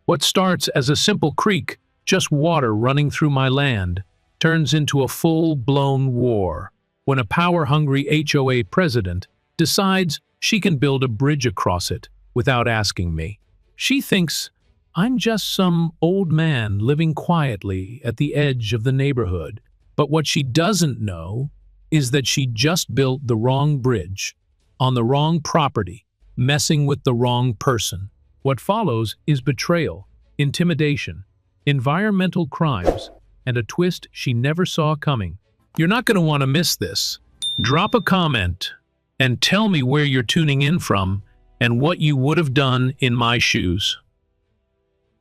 What starts as a simple creek, just water running through my land, turns into a full-blown war when a power-hungry HOA president decides she can build a bridge across it without asking me. She thinks I'm just some old man living quietly at the edge of the neighborhood. But what she doesn't know is that she just built the wrong bridge on the wrong property, messing with the wrong person. What follows is betrayal, intimidation, environmental crimes, and a twist she never saw coming. You're not going to want to miss this. Drop a comment and tell me where you're tuning in from and what you would have done in my shoes.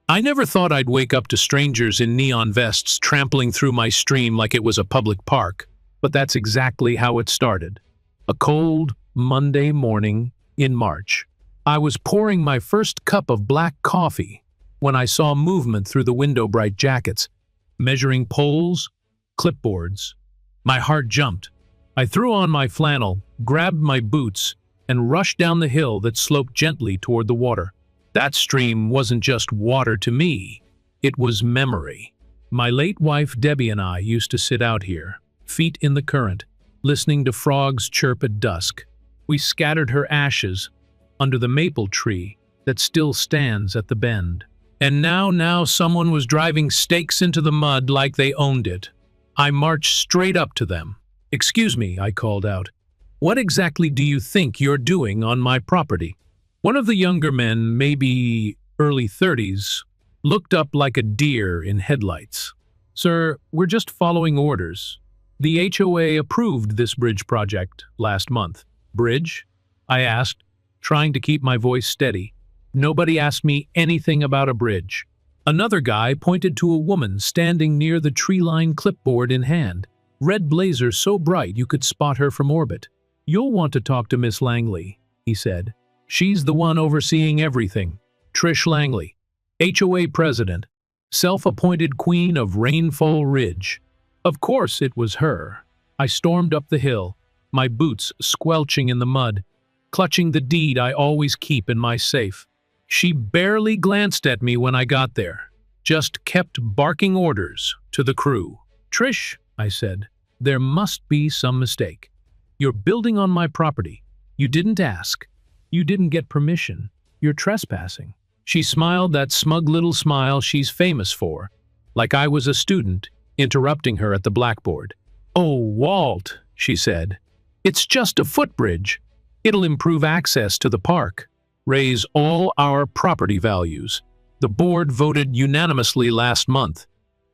I never thought I'd wake up to strangers in neon vests trampling through my stream like it was a public park, but that's exactly how it started. A cold Monday morning in March. I was pouring my first cup of black coffee when I saw movement through the window-bright jackets, measuring poles, clipboards. My heart jumped. I threw on my flannel, grabbed my boots, and rushed down the hill that sloped gently toward the water. That stream wasn't just water to me, it was memory. My late wife Debbie and I used to sit out here, feet in the current, listening to frogs chirp at dusk. We scattered her ashes under the maple tree that still stands at the bend. And now someone was driving stakes into the mud like they owned it. I marched straight up to them. "Excuse me," I called out. "What exactly do you think you're doing on my property?" One of the younger men, maybe early 30s, looked up like a deer in headlights. "Sir, we're just following orders. The HOA approved this bridge project last month." "Bridge?" I asked, trying to keep my voice steady. Nobody asked me anything about a bridge. Another guy pointed to a woman standing near the tree-lined clipboard in hand, red blazer so bright you could spot her from orbit. "You'll want to talk to Miss Langley," he said. "She's the one overseeing everything. Trish Langley, HOA president, self-appointed queen of Rainfall Ridge." Of course it was her. I stormed up the hill, my boots squelching in the mud, clutching the deed I always keep in my safe. She barely glanced at me when I got there, just kept barking orders to the crew. "Trish," I said, "there must be some mistake. You're building on my property. You didn't ask. You didn't get permission. You're trespassing." She smiled that smug little smile she's famous for, like I was a student interrupting her at the blackboard. "Oh, Walt," she said, "it's just a footbridge. It'll improve access to the park, raise all our property values. The board voted unanimously last month.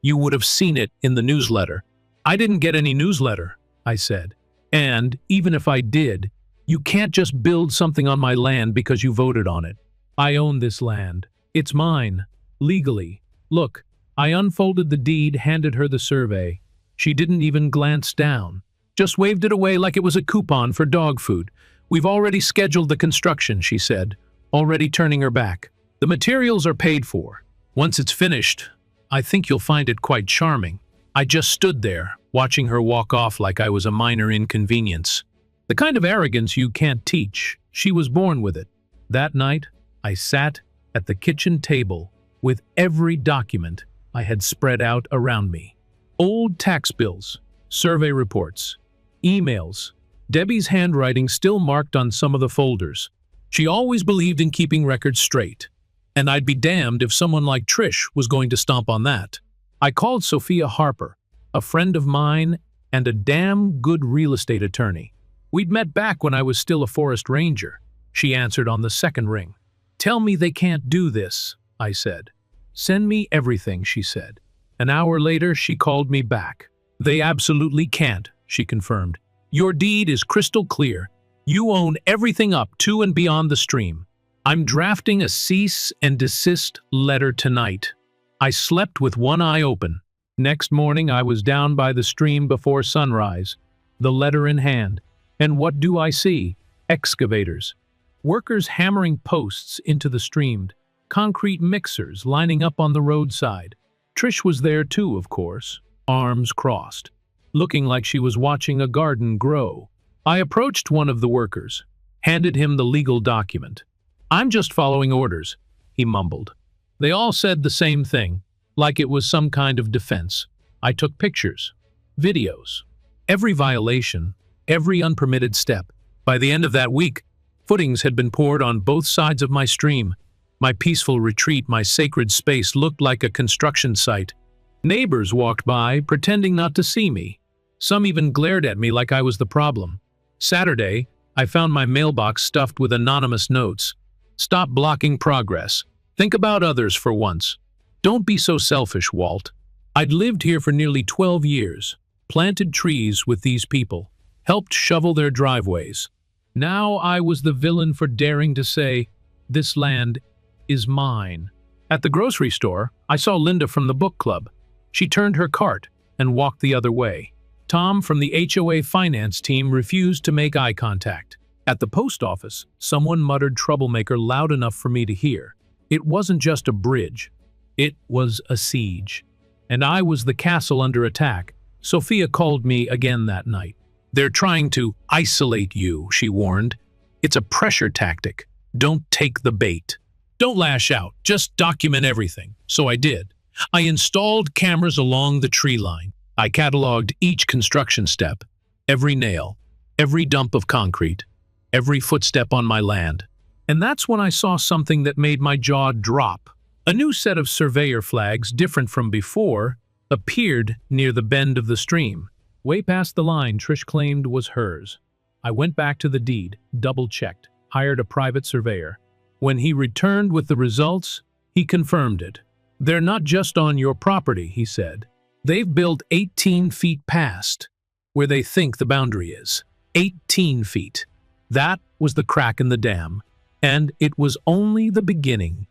You would have seen it in the newsletter." "I didn't get any newsletter," I said. "And even if I did, you can't just build something on my land because you voted on it. I own this land. It's mine, legally. Look." I unfolded the deed, handed her the survey. She didn't even glance down, just waved it away like it was a coupon for dog food. "We've already scheduled the construction," she said, already turning her back. "The materials are paid for. Once it's finished, I think you'll find it quite charming." I just stood there, watching her walk off like I was a minor inconvenience. The kind of arrogance you can't teach. She was born with it. That night, I sat at the kitchen table with every document I had spread out around me. Old tax bills, survey reports, emails, Debbie's handwriting still marked on some of the folders. She always believed in keeping records straight, and I'd be damned if someone like Trish was going to stomp on that. I called Sophia Harper, a friend of mine and a damn good real estate attorney. We'd met back when I was still a forest ranger. She answered on the second ring. "Tell me they can't do this," I said. "Send me everything," she said. An hour later, she called me back. "They absolutely can't," she confirmed. "Your deed is crystal clear. You own everything up to and beyond the stream. I'm drafting a cease and desist letter tonight." I slept with one eye open. Next morning, I was down by the stream before sunrise, the letter in hand. And what do I see? Excavators. Workers hammering posts into the stream. Concrete mixers lining up on the roadside. Trish was there too, of course, arms crossed, looking like she was watching a garden grow. I approached one of the workers, handed him the legal document. "I'm just following orders," he mumbled. They all said the same thing, like it was some kind of defense. I took pictures, videos, every violation, every unpermitted step. By the end of that week, footings had been poured on both sides of my stream. My peaceful retreat, my sacred space, looked like a construction site. Neighbors walked by, pretending not to see me. Some even glared at me like I was the problem. Saturday, I found my mailbox stuffed with anonymous notes. Stop blocking progress. Think about others for once. Don't be so selfish, Walt. I'd lived here for nearly 12 years, planted trees with these people, helped shovel their driveways. Now I was the villain for daring to say, "This land is mine." At the grocery store, I saw Linda from the book club. She turned her cart and walked the other way. Tom from the HOA finance team refused to make eye contact. At the post office, someone muttered "troublemaker" loud enough for me to hear. It wasn't just a bridge. It was a siege. And I was the castle under attack. Sophia called me again that night. "They're trying to isolate you," she warned. "It's a pressure tactic. Don't take the bait. Don't lash out. Just document everything." So I did. I installed cameras along the tree line. I cataloged each construction step, every nail, every dump of concrete, every footstep on my land. And that's when I saw something that made my jaw drop. A new set of surveyor flags, different from before, appeared near the bend of the stream. Way past the line Trish claimed was hers. I went back to the deed, double-checked, hired a private surveyor. When he returned with the results, he confirmed it. "They're not just on your property," he said. "They've built 18 feet past where they think the boundary is. 18 feet. That was the crack in the dam, and it was only the beginning."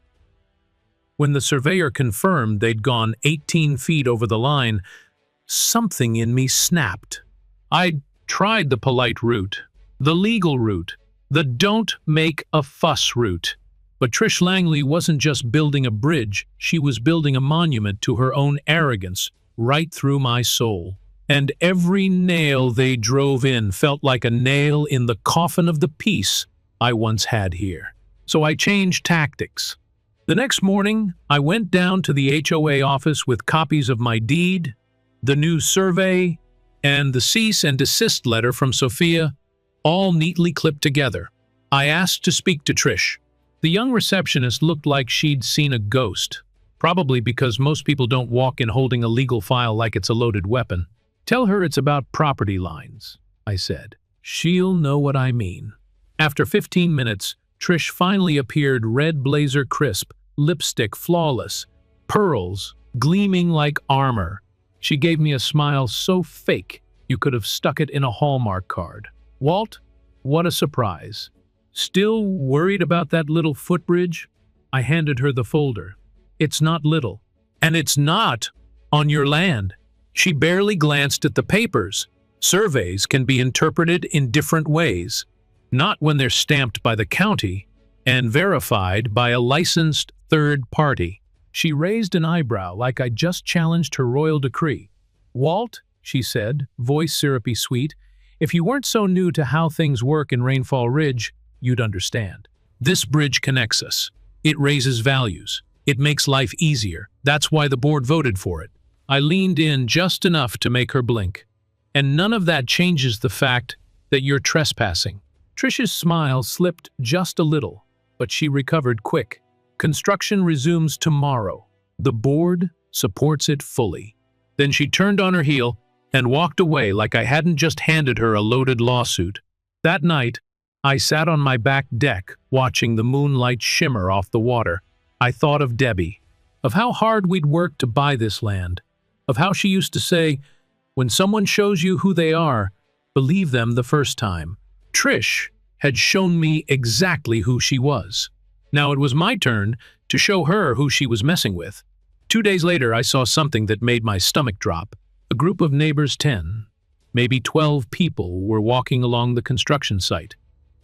When the surveyor confirmed they'd gone 18 feet over the line, something in me snapped. I'd tried the polite route, the legal route, the don't make a fuss route. But Trish Langley wasn't just building a bridge, she was building a monument to her own arrogance right through my soul. And every nail they drove in felt like a nail in the coffin of the peace I once had here. So I changed tactics. The next morning, I went down to the HOA office with copies of my deed, the new survey, and the cease and desist letter from Sophia, all neatly clipped together. I asked to speak to Trish. The young receptionist looked like she'd seen a ghost, probably because most people don't walk in holding a legal file like it's a loaded weapon. "Tell her it's about property lines," I said. "She'll know what I mean." After 15 minutes, Trish finally appeared, red blazer crisp, lipstick flawless, pearls gleaming like armor. She gave me a smile so fake you could have stuck it in a Hallmark card. "Walt, what a surprise. Still worried about that little footbridge?" I handed her the folder. "It's not little. And it's not on your land." She barely glanced at the papers. Surveys can be interpreted in different ways, not when they're stamped by the county and verified by a licensed third party. She raised an eyebrow like I'd just challenged her royal decree. "Walt," she said, voice syrupy sweet, "if you weren't so new to how things work in Rainfall Ridge, you'd understand. This bridge connects us. It raises values. It makes life easier. That's why the board voted for it." I leaned in just enough to make her blink. "And none of that changes the fact that you're trespassing." Trish's smile slipped just a little, but she recovered quick. "Construction resumes tomorrow. The board supports it fully." Then she turned on her heel and walked away like I hadn't just handed her a loaded lawsuit. That night, I sat on my back deck watching the moonlight shimmer off the water. I thought of Debbie, of how hard we'd worked to buy this land, of how she used to say, "When someone shows you who they are, believe them the first time." Trish had shown me exactly who she was. Now it was my turn to show her who she was messing with. 2 days later, I saw something that made my stomach drop. A group of neighbors, 10, maybe 12 people, were walking along the construction site,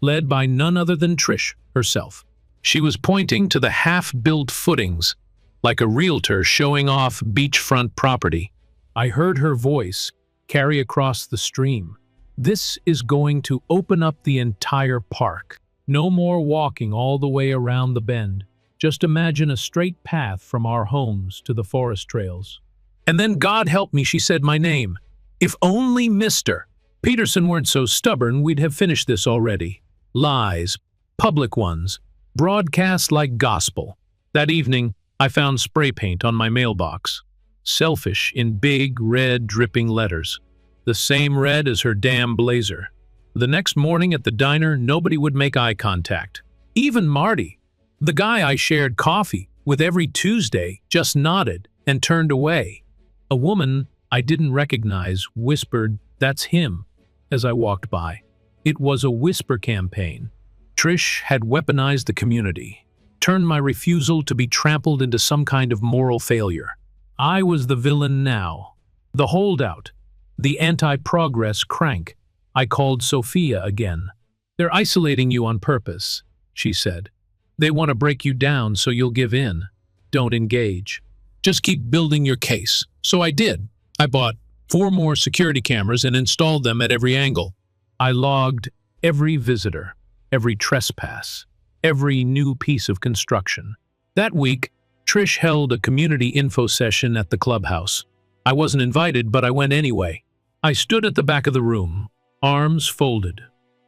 led by none other than Trish herself. She was pointing to the half-built footings, like a realtor showing off beachfront property. I heard her voice carry across the stream. "This is going to open up the entire park. No more walking all the way around the bend. Just imagine a straight path from our homes to the forest trails. And then, God help me, she said my name. If only Mr. Peterson weren't so stubborn, we'd have finished this already. Lies, public ones, broadcast like gospel. That evening, I found spray paint on my mailbox. Selfish in big, red, dripping letters. The same red as her damn blazer. The next morning at the diner, nobody would make eye contact. Even Marty, the guy I shared coffee with every Tuesday, just nodded and turned away. A woman I didn't recognize whispered, "That's him," as I walked by. It was a whisper campaign. Trish had weaponized the community, turned my refusal to be trampled into some kind of moral failure. I was the villain now, the holdout, the anti-progress crank. I called Sophia again. "They're isolating you on purpose," she said. "They want to break you down so you'll give in. Don't engage. Just keep building your case." So I did. I bought 4 more security cameras and installed them at every angle. I logged every visitor, every trespass, every new piece of construction. That week, Trish held a community info session at the clubhouse. I wasn't invited, but I went anyway. I stood at the back of the room, arms folded,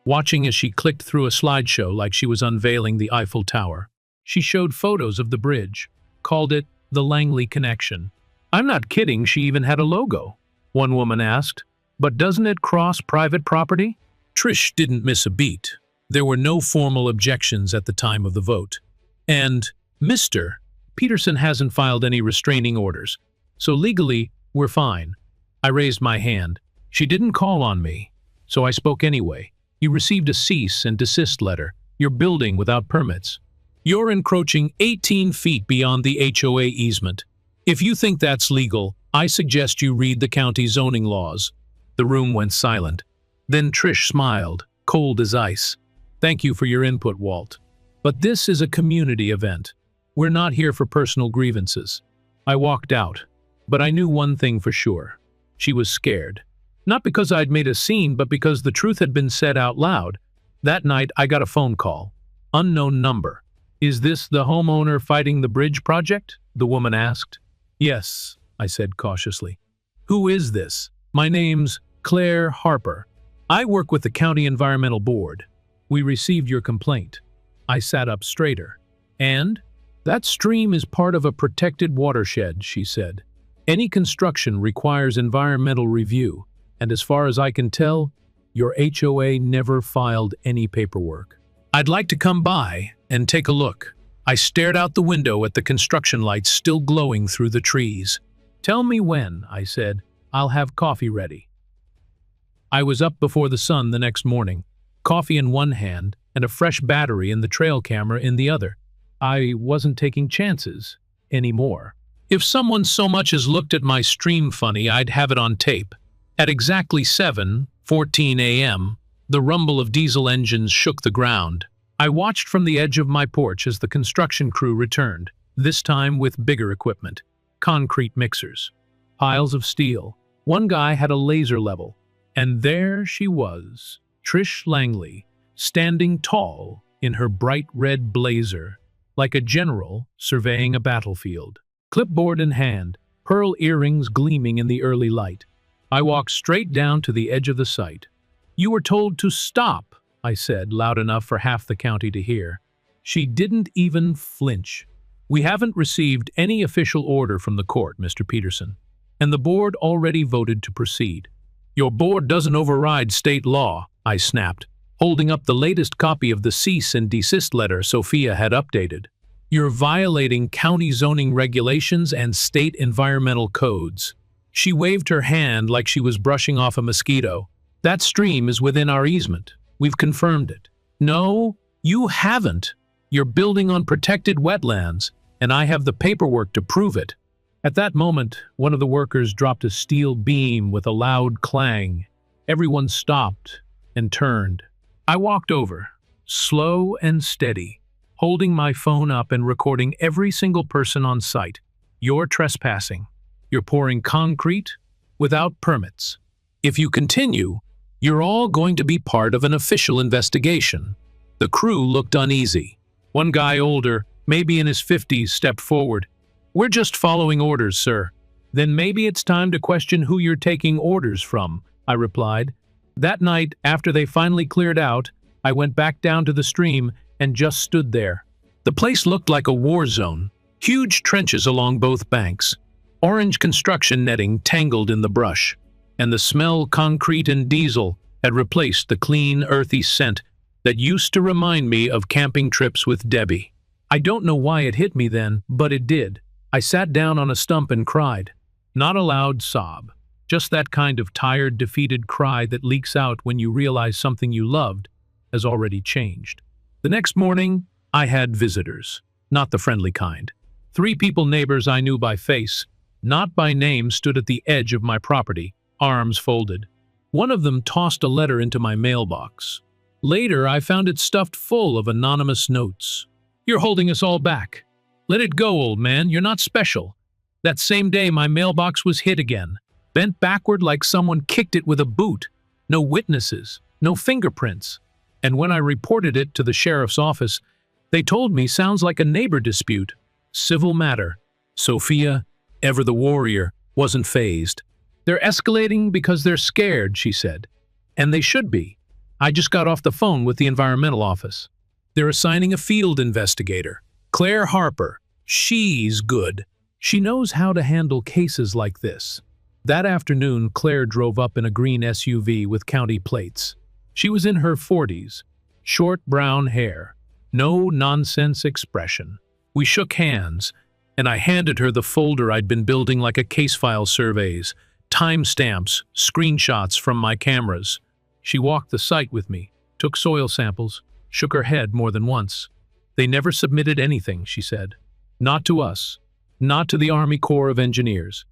watching as she clicked through a slideshow like she was unveiling the Eiffel Tower. She showed photos of the bridge, called it the Langley Connection. I'm not kidding, she even had a logo. One woman asked, "But doesn't it cross private property?" Trish didn't miss a beat. There were no formal objections at the time of the vote. And Mr. Peterson hasn't filed any restraining orders, so legally, we're fine. I raised my hand. She didn't call on me, so I spoke anyway. "You received a cease and desist letter. You're building without permits. You're encroaching 18 feet beyond the HOA easement. If you think that's legal, I suggest you read the county zoning laws." The room went silent. Then Trish smiled, cold as ice. "Thank you for your input, Walt. But this is a community event. We're not here for personal grievances." I walked out, but I knew one thing for sure. She was scared. Not because I'd made a scene, but because the truth had been said out loud. That night, I got a phone call. Unknown number. "Is this the homeowner fighting the bridge project?" the woman asked. "Yes," I said cautiously. "Who is this?" "My name's Claire Harper. I work with the County Environmental Board. We received your complaint." I sat up straighter. "And?" "That stream is part of a protected watershed," she said. "Any construction requires environmental review, and as far as I can tell, your HOA never filed any paperwork. I'd like to come by and take a look." I stared out the window at the construction lights still glowing through the trees. "Tell me when," I said. "I'll have coffee ready." I was up before the sun the next morning, coffee in one hand and a fresh battery in the trail camera in the other. I wasn't taking chances anymore. If someone so much as looked at my stream funny, I'd have it on tape. At exactly 7:14 a.m., the rumble of diesel engines shook the ground. I watched from the edge of my porch as the construction crew returned, this time with bigger equipment. Concrete mixers. Piles of steel. One guy had a laser level. And there she was, Trish Langley, standing tall in her bright red blazer, like a general surveying a battlefield. Clipboard in hand, pearl earrings gleaming in the early light. I walked straight down to the edge of the site. "You were told to stop," I said, loud enough for half the county to hear. She didn't even flinch. "We haven't received any official order from the court, Mr. Peterson, and the board already voted to proceed." "Your board doesn't override state law," I snapped, holding up the latest copy of the cease and desist letter Sophia had updated. "You're violating county zoning regulations and state environmental codes." She waved her hand like she was brushing off a mosquito. "That stream is within our easement. We've confirmed it." "No, you haven't. You're building on protected wetlands, and I have the paperwork to prove it." At that moment, one of the workers dropped a steel beam with a loud clang. Everyone stopped and turned. I walked over, slow and steady, holding my phone up and recording every single person on site. "You're trespassing. You're pouring concrete without permits. If you continue, you're all going to be part of an official investigation." The crew looked uneasy. One guy older maybe in his 50s, stepped forward. "We're just following orders, sir." "Then maybe it's time to question who you're taking orders from," I replied. That night, after they finally cleared out, I went back down to the stream and just stood there. The place looked like a war zone. Huge trenches along both banks, orange construction netting tangled in the brush, and the smell concrete and diesel had replaced the clean, earthy scent that used to remind me of camping trips with Debbie. I don't know why it hit me then, but it did. I sat down on a stump and cried. Not a loud sob, just that kind of tired, defeated cry that leaks out when you realize something you loved has already changed. The next morning, I had visitors, not the friendly kind. 3 people, neighbors I knew by face, not by name, stood at the edge of my property, arms folded. One of them tossed a letter into my mailbox. Later, I found it stuffed full of anonymous notes. "You're holding us all back. Let it go, old man, you're not special." That same day, my mailbox was hit again, bent backward like someone kicked it with a boot. No witnesses, no fingerprints. And when I reported it to the sheriff's office, they told me sounds like a neighbor dispute. Civil matter. Sophia, ever the warrior, wasn't fazed. "They're escalating because they're scared," she said. And they should be. I just got off the phone with the environmental office. They're assigning a field investigator, Claire Harper. She's good. She knows how to handle cases like this. That afternoon, Claire drove up in a green SUV with county plates. She was in her 40s, short brown hair, no nonsense expression. We shook hands, and I handed her the folder I'd been building like a case file: surveys, timestamps, screenshots from my cameras. She walked the site with me, took soil samples, shook her head more than once. "They never submitted anything," she said. "Not to us, not to the Army Corps of Engineers.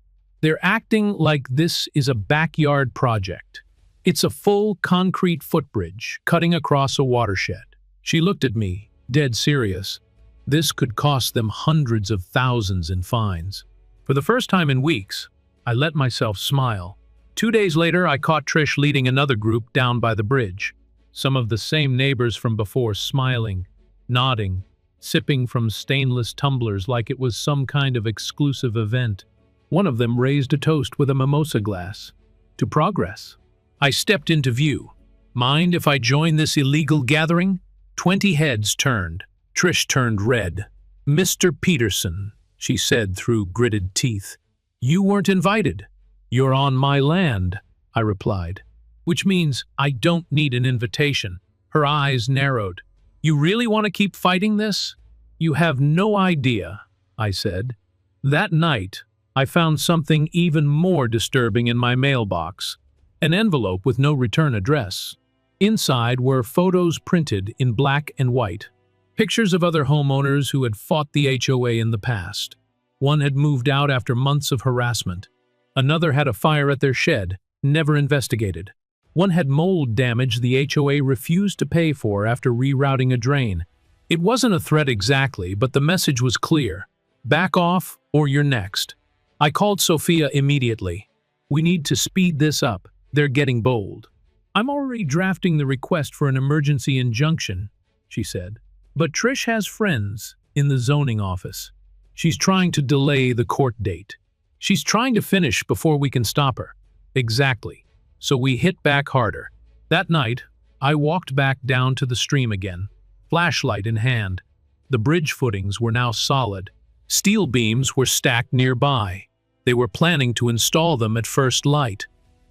They're acting like this is a backyard project. It's a full concrete footbridge cutting across a watershed." She looked at me, dead serious. This could cost them hundreds of thousands in fines. For the first time in weeks, I let myself smile. 2 days later, I caught Trish leading another group down by the bridge. Some of the same neighbors from before, smiling, nodding, sipping from stainless tumblers like it was some kind of exclusive event. One of them raised a toast with a mimosa glass. To progress. I stepped into view. "Mind if I join this illegal gathering?" 20 heads turned. Trish turned red. "Mr. Peterson," she said through gritted teeth, "you weren't invited." "You're on my land," I replied. "Which means I don't need an invitation." Her eyes narrowed. "You really want to keep fighting this?" "You have no idea," I said. That night, I found something even more disturbing in my mailbox. An envelope with no return address. Inside were photos printed in black and white. Pictures of other homeowners who had fought the HOA in the past. One had moved out after months of harassment. Another had a fire at their shed, never investigated. One had mold damage the HOA refused to pay for after rerouting a drain. It wasn't a threat exactly, but the message was clear. Back off, or you're next. I called Sophia immediately. "We need to speed this up. They're getting bold." "I'm already drafting the request for an emergency injunction," she said. "But Trish has friends in the zoning office. She's trying to delay the court date. She's trying to finish before we can stop her." Exactly. So we hit back harder. That night, I walked back down to the stream again, flashlight in hand. The bridge footings were now solid. Steel beams were stacked nearby. They were planning to install them at first light.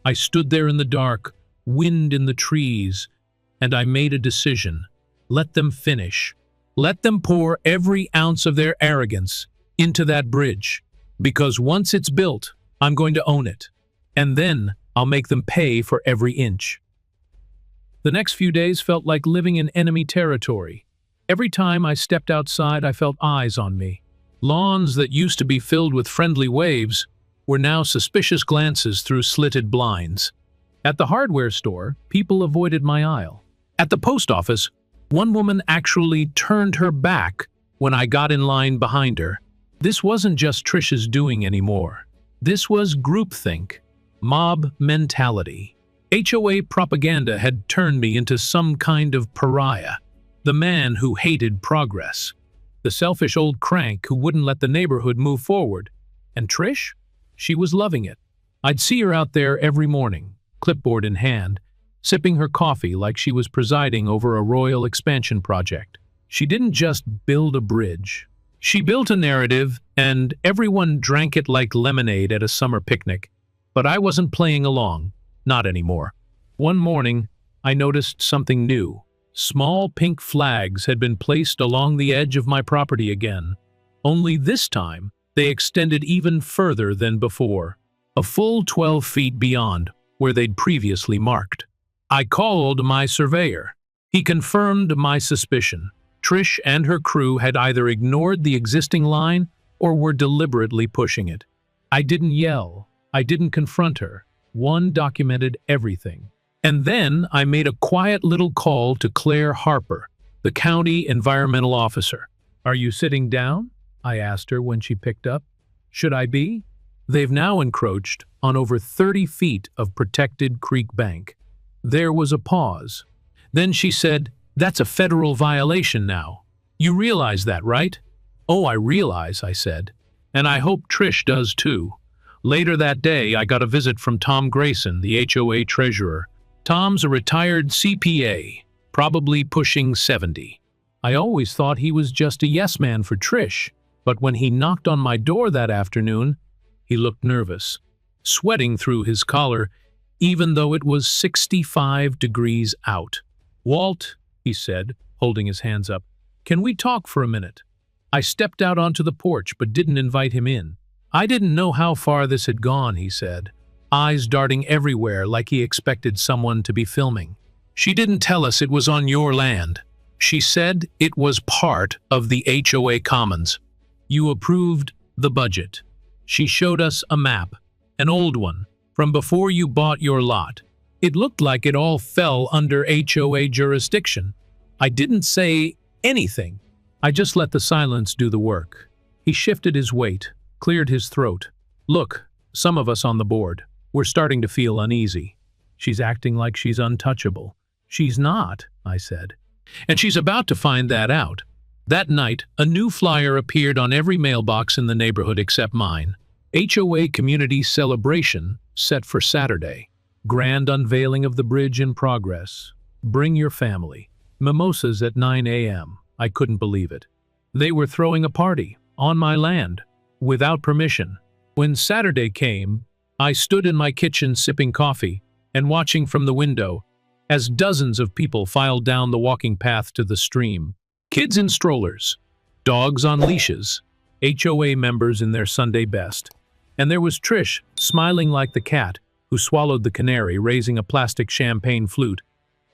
I stood there in the dark, wind in the trees, and I made a decision. Let them finish. Let them pour every ounce of their arrogance into that bridge. Because once it's built, I'm going to own it. And then I'll make them pay for every inch. The next few days felt like living in enemy territory. Every time I stepped outside, I felt eyes on me. Lawns that used to be filled with friendly waves were now suspicious glances through slitted blinds. At the hardware store, people avoided my aisle. At the post office, one woman actually turned her back when I got in line behind her. This wasn't just Trish's doing anymore. This was groupthink, mob mentality. HOA propaganda had turned me into some kind of pariah, the man who hated progress. the selfish old crank who wouldn't let the neighborhood move forward. And Trish? She was loving it. I'd see her out there every morning, clipboard in hand, sipping her coffee like she was presiding over a royal expansion project. She didn't just build a bridge. She built a narrative, and everyone drank it like lemonade at a summer picnic. But I wasn't playing along. Not anymore. One morning, I noticed something new. Small pink flags had been placed along the edge of my property again. Only this time, they extended even further than before, a full 12 feet beyond where they'd previously marked. I called my surveyor. He confirmed my suspicion. Trish and her crew had either ignored the existing line or were deliberately pushing it. I didn't yell. I didn't confront her. One documented everything. And then I made a quiet little call to Claire Harper, the county environmental officer. "Are you sitting down?" I asked her when she picked up. "Should I be?" They've now encroached on over 30 feet of protected creek bank. There was a pause. Then she said, "That's a federal violation now. You realize that, right?" "Oh, I realize," I said. "And I hope Trish does too." Later that day, I got a visit from Tom Grayson, the HOA treasurer. Tom's a retired CPA, probably pushing 70. I always thought he was just a yes man for Trish, but when he knocked on my door that afternoon, he looked nervous, sweating through his collar, even though it was 65 degrees out. "Walt," he said, holding his hands up, "can we talk for a minute?" I stepped out onto the porch but didn't invite him in. "I didn't know how far this had gone," he said, eyes darting everywhere like he expected someone to be filming. "She didn't tell us it was on your land. She said it was part of the HOA Commons. You approved the budget. She showed us a map, an old one, from before you bought your lot. It looked like it all fell under HOA jurisdiction. I didn't say anything. I just let the silence do the work." He shifted his weight, cleared his throat. "Look, some of us on the board, we're starting to feel uneasy. She's acting like she's untouchable." "She's not," I said. "And she's about to find that out." That night, a new flyer appeared on every mailbox in the neighborhood except mine. HOA Community Celebration set for Saturday. Grand unveiling of the bridge in progress. Bring your family. Mimosas at 9 a.m. I couldn't believe it. They were throwing a party on my land without permission. When Saturday came, I stood in my kitchen sipping coffee and watching from the window as dozens of people filed down the walking path to the stream. Kids in strollers, dogs on leashes, HOA members in their Sunday best. And there was Trish, smiling like the cat, who swallowed the canary, raising a plastic champagne flute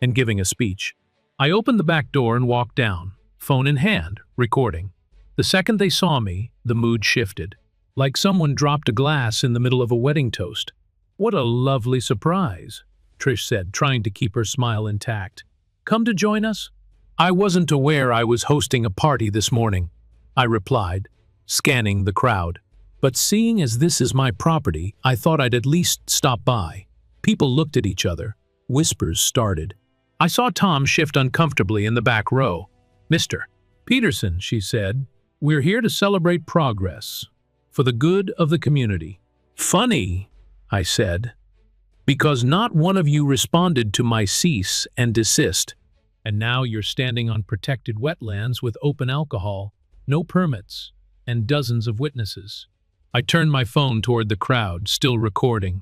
and giving a speech. I opened the back door and walked down, phone in hand, recording. The second they saw me, the mood shifted, like someone dropped a glass in the middle of a wedding toast. "What a lovely surprise," Trish said, trying to keep her smile intact. "Come to join us?" "I wasn't aware I was hosting a party this morning," I replied, scanning the crowd. "But seeing as this is my property, I thought I'd at least stop by." People looked at each other. Whispers started. I saw Tom shift uncomfortably in the back row. "Mr. Peterson," she said, "we're here to celebrate progress for the good of the community." "Funny," I said, "because not one of you responded to my cease and desist. And now you're standing on protected wetlands with open alcohol, no permits, and dozens of witnesses." I turned my phone toward the crowd, still recording.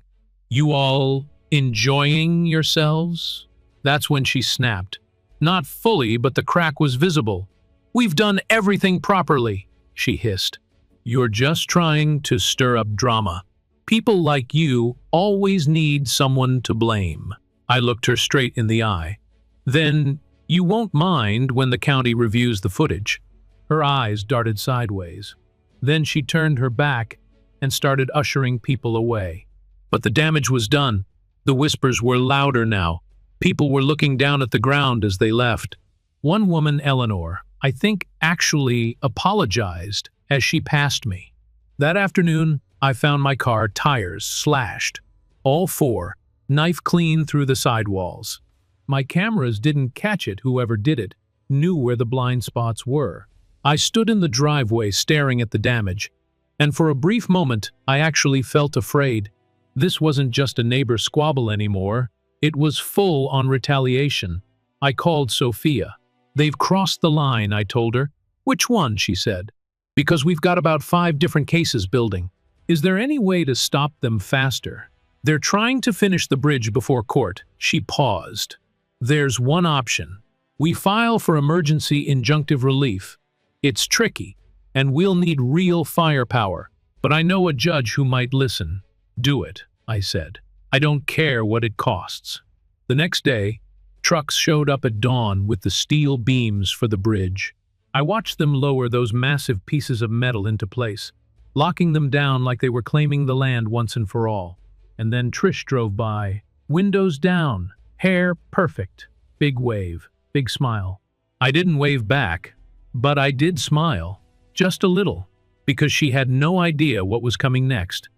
"You all enjoying yourselves?" That's when she snapped. Not fully, but the crack was visible. "We've done everything properly," she hissed. "You're just trying to stir up drama. People like you always need someone to blame." I looked her straight in the eye. "Then you won't mind when the county reviews the footage." Her eyes darted sideways. Then she turned her back and started ushering people away. But the damage was done. The whispers were louder now. People were looking down at the ground as they left. One woman, Eleanor, I think, actually apologized as she passed me. That afternoon, I found my car tires slashed, all four, knife clean through the sidewalls. My cameras didn't catch it. Whoever did it knew where the blind spots were. I stood in the driveway staring at the damage, and for a brief moment I actually felt afraid. This wasn't just a neighbor squabble anymore, it was full on retaliation. I called Sophia. "They've crossed the line," I told her. "Which one?" she said. "Because we've got about 5 different cases building. Is there any way to stop them faster?" "They're trying to finish the bridge before court." She paused. "There's one option. We file for emergency injunctive relief. It's tricky, and we'll need real firepower, but I know a judge who might listen." "Do it," I said. "I don't care what it costs." The next day, trucks showed up at dawn with the steel beams for the bridge. I watched them lower those massive pieces of metal into place, locking them down like they were claiming the land once and for all. And then Trish drove by, windows down, hair perfect, big wave, big smile. I didn't wave back, but I did smile, just a little, because she had no idea what was coming next.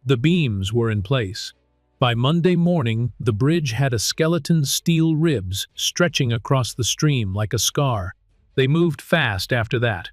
The beams were in place. By Monday morning, the bridge had a skeleton steel ribs stretching across the stream like a scar. They moved fast after that.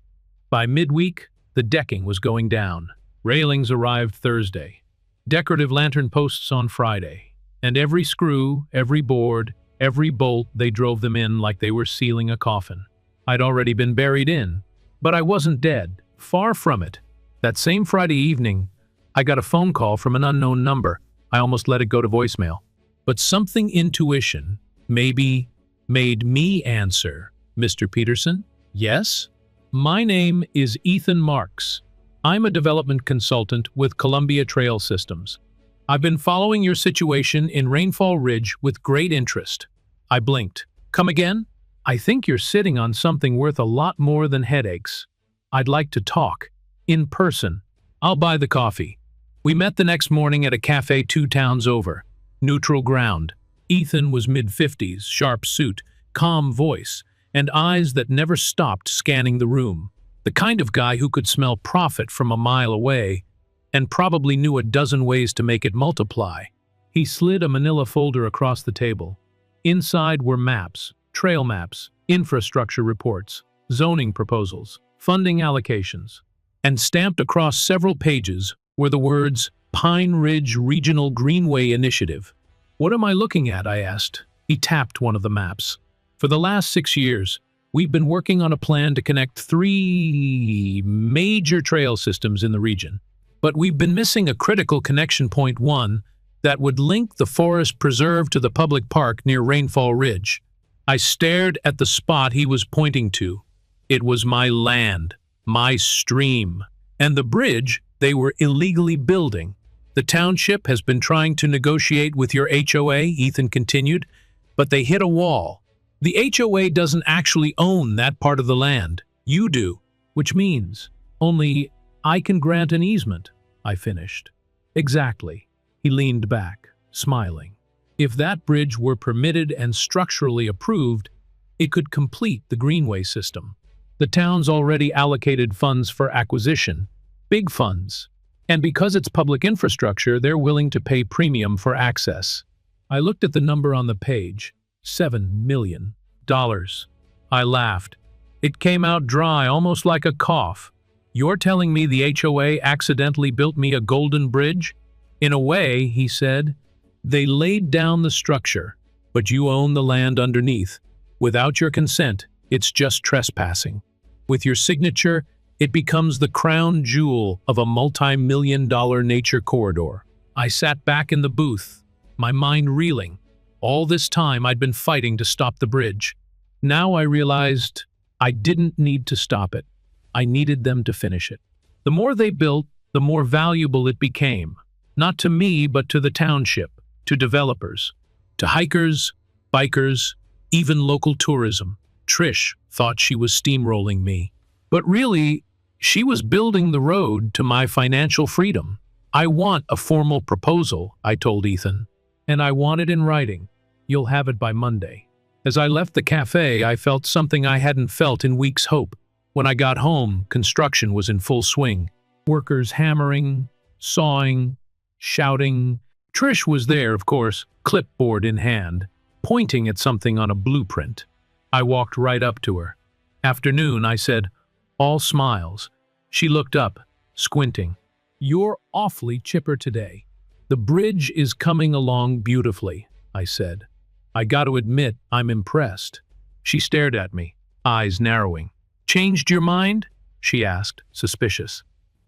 By midweek, the decking was going down. Railings arrived Thursday. Decorative lantern posts on Friday. And every screw, every board, every bolt, they drove them in like they were sealing a coffin. I'd already been buried in, but I wasn't dead. Far from it. That same Friday evening, I got a phone call from an unknown number. I almost let it go to voicemail. But something intuition, maybe, made me answer. "Mr. Peterson?" "Yes?" "My name is Ethan Marks. I'm a development consultant with Columbia Trail Systems. I've been following your situation in Rainfall Ridge with great interest." I blinked. "Come again?" "I think you're sitting on something worth a lot more than headaches. I'd like to talk. In person. I'll buy the coffee." We met the next morning at a cafe 2 towns over. Neutral ground. Ethan was mid-50s, sharp suit, calm voice, and eyes that never stopped scanning the room. The kind of guy who could smell profit from a mile away, and probably knew a dozen ways to make it multiply. He slid a manila folder across the table. Inside were maps, trail maps, infrastructure reports, zoning proposals, funding allocations. And stamped across several pages were the words, "Pine Ridge Regional Greenway Initiative." "What am I looking at?" I asked. He tapped one of the maps. "For the last 6 years, we've been working on a plan to connect 3 major trail systems in the region. But we've been missing a critical connection point, one that would link the forest preserve to the public park near Rainfall Ridge." I stared at the spot he was pointing to. It was my land, my stream, and the bridge they were illegally building. "The township has been trying to negotiate with your HOA," Ethan continued, "but they hit a wall. The HOA doesn't actually own that part of the land. You do, which means only I can grant an easement," I finished. "Exactly." He leaned back, smiling. "If that bridge were permitted and structurally approved, it could complete the greenway system. The town's already allocated funds for acquisition, big funds, and because it's public infrastructure, they're willing to pay premium for access." I looked at the number on the page, $7 million. I laughed. It came out dry, almost like a cough. "You're telling me the HOA accidentally built me a golden bridge?" "In a way," he said. "They laid down the structure, but you own the land underneath. Without your consent, it's just trespassing. With your signature, it becomes the crown jewel of a multi-million-dollar nature corridor." I sat back in the booth, my mind reeling. All this time I'd been fighting to stop the bridge. Now I realized I didn't need to stop it. I needed them to finish it. The more they built, the more valuable it became. Not to me, but to the township, to developers, to hikers, bikers, even local tourism. Trish thought she was steamrolling me. But really, she was building the road to my financial freedom. "I want a formal proposal," I told Ethan, "and I want it in writing. You'll have it by Monday." As I left the cafe, I felt something I hadn't felt in weeks' hope. When I got home, construction was in full swing. Workers hammering, sawing, shouting. Trish was there, of course, clipboard in hand, pointing at something on a blueprint. I walked right up to her. Afternoon, I said, all smiles. She looked up, squinting. You're awfully chipper today. The bridge is coming along beautifully, I said. I got to admit, I'm impressed. She stared at me, eyes narrowing. Changed your mind? She asked, suspicious.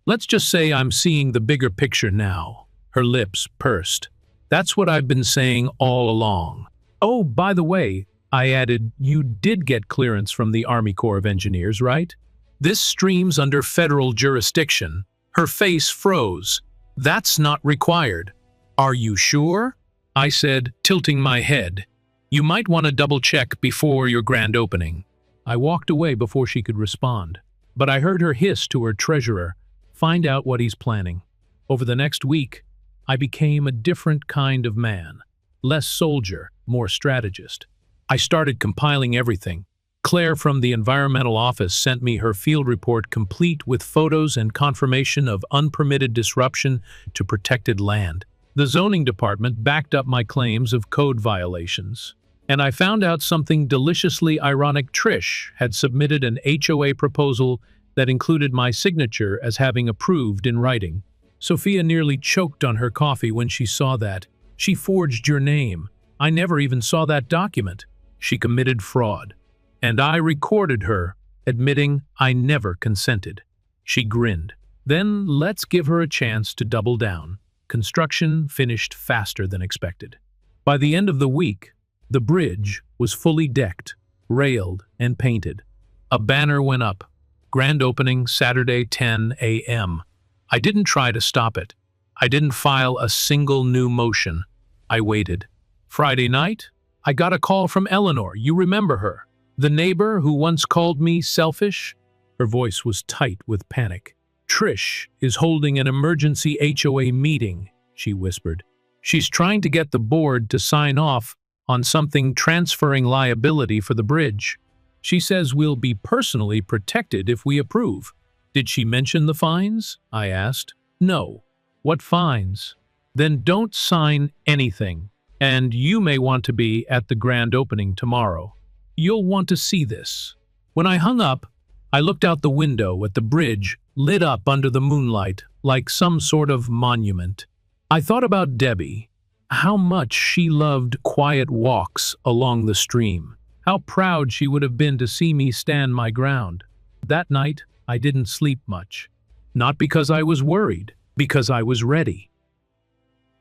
Let's just say I'm seeing the bigger picture now. Her lips pursed. That's what I've been saying all along. Oh, by the way, I added, you did get clearance from the Army Corps of Engineers, right? This streams under federal jurisdiction. Her face froze. That's not required. Are you sure? I said, tilting my head. You might want to double-check before your grand opening. I walked away before she could respond, but I heard her hiss to her treasurer, find out what he's planning. Over the next week, I became a different kind of man. Less soldier, more strategist. I started compiling everything. Claire from the environmental office sent me her field report complete with photos and confirmation of unpermitted disruption to protected land. The zoning department backed up my claims of code violations. And I found out something deliciously ironic. Trish had submitted an HOA proposal that included my signature as having approved in writing. Sophia nearly choked on her coffee when she saw that. She forged your name. I never even saw that document. She committed fraud. And I recorded her, admitting I never consented. She grinned. Then let's give her a chance to double down. Construction finished faster than expected. By the end of the week, the bridge was fully decked, railed, and painted. A banner went up. Grand opening Saturday 10 a.m. I didn't try to stop it. I didn't file a single new motion. I waited. Friday night, I got a call from Eleanor. You remember her? The neighbor who once called me selfish? Her voice was tight with panic. Trish is holding an emergency HOA meeting, she whispered. She's trying to get the board to sign off on something transferring liability for the bridge. She says we'll be personally protected if we approve. Did she mention the fines? I asked. No. What fines? Then don't sign anything. And you may want to be at the grand opening tomorrow. You'll want to see this. When I hung up, I looked out the window at the bridge, lit up under the moonlight like some sort of monument. I thought about Debbie, how much she loved quiet walks along the stream, how proud she would have been to see me stand my ground. That night, I didn't sleep much. Not because I was worried, because I was ready.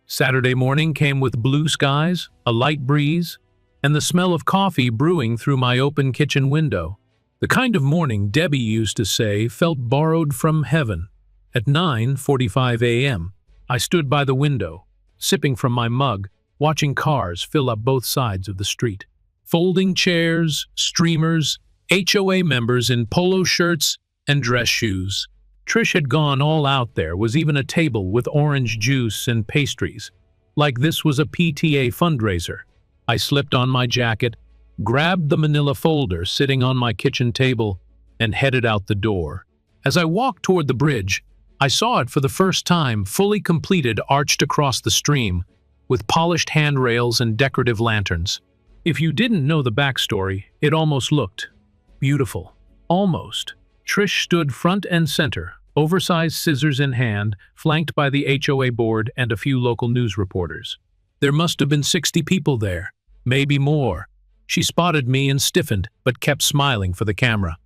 Saturday morning came with blue skies, a light breeze, and the smell of coffee brewing through my open kitchen window. The kind of morning Debbie used to say felt borrowed from heaven. At 9:45 a.m., I stood by the window, sipping from my mug, watching cars fill up both sides of the street. Folding chairs, streamers, HOA members in polo shirts and dress shoes. Trish had gone all out. There was even a table with orange juice and pastries, like this was a PTA fundraiser. I slipped on my jacket, grabbed the manila folder sitting on my kitchen table, and headed out the door. As I walked toward the bridge, I saw it for the first time, fully completed, arched across the stream, with polished handrails and decorative lanterns. If you didn't know the backstory, it almost looked beautiful. Almost. Trish stood front and center, oversized scissors in hand, flanked by the HOA board and a few local news reporters. There must have been 60 people there, maybe more. She spotted me and stiffened, but kept smiling for the camera.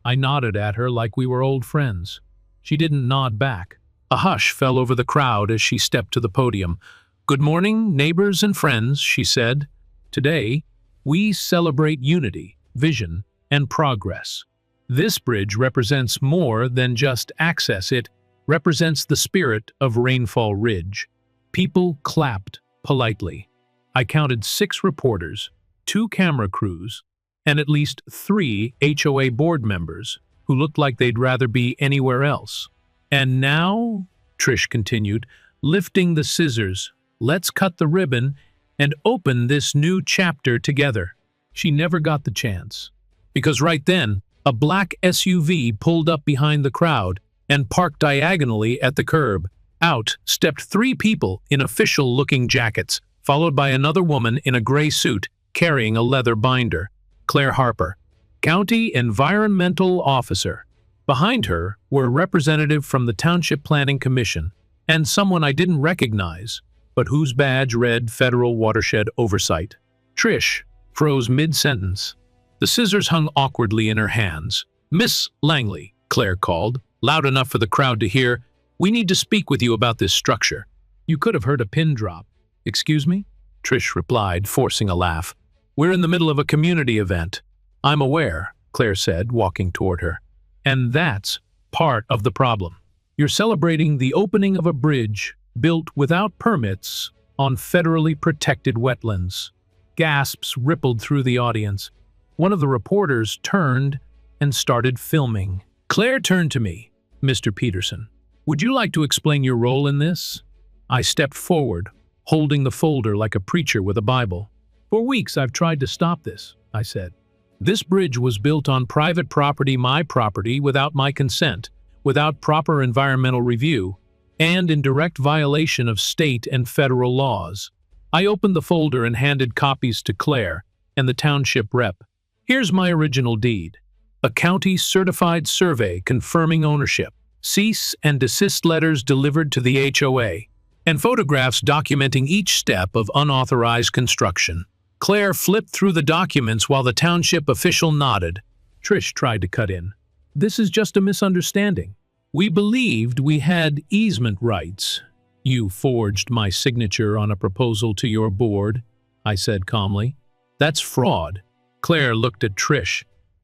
I nodded at her like we were old friends. She didn't nod back. A hush fell over the crowd as she stepped to the podium. "Good morning, neighbors and friends," she said. "Today, we celebrate unity, vision, and progress. This bridge represents more than just access. It represents the spirit of Rainfall Ridge." People clapped politely. I counted 6 reporters, 2 camera crews, and at least 3 HOA board members who looked like they'd rather be anywhere else. "And now," Trish continued, lifting the scissors, "let's cut the ribbon and open this new chapter together." She never got the chance, because right then, a black SUV pulled up behind the crowd and parked diagonally at the curb. Out stepped 3 people in official-looking jackets, followed by another woman in a gray suit carrying a leather binder. Claire Harper, County Environmental Officer. Behind her were a representative from the Township Planning Commission and someone I didn't recognize, but whose badge read Federal Watershed Oversight. Trish froze mid-sentence. The scissors hung awkwardly in her hands. "Miss Langley," Claire called, loud enough for the crowd to hear, "we need to speak with you about this structure." You could have heard a pin drop. "Excuse me?" Trish replied, forcing a laugh. "We're in the middle of a community event." "I'm aware," Claire said, walking toward her. "And that's part of the problem. You're celebrating the opening of a bridge built without permits on federally protected wetlands." Gasps rippled through the audience. One of the reporters turned and started filming. Claire turned to me. "Mr. Peterson, would you like to explain your role in this?" I stepped forward, holding the folder like a preacher with a Bible. "For weeks I've tried to stop this," I said. "This bridge was built on private property, my property, without my consent, without proper environmental review, and in direct violation of state and federal laws." I opened the folder and handed copies to Claire and the township rep. "Here's my original deed. A county-certified survey confirming ownership, cease and desist letters delivered to the HOA, and photographs documenting each step of unauthorized construction." Claire flipped through the documents while the township official nodded. Trish tried to cut in. "This is just a misunderstanding. We believed we had easement rights. You forged my signature on a proposal to your board," I said calmly. "That's fraud." Claire looked at Trish.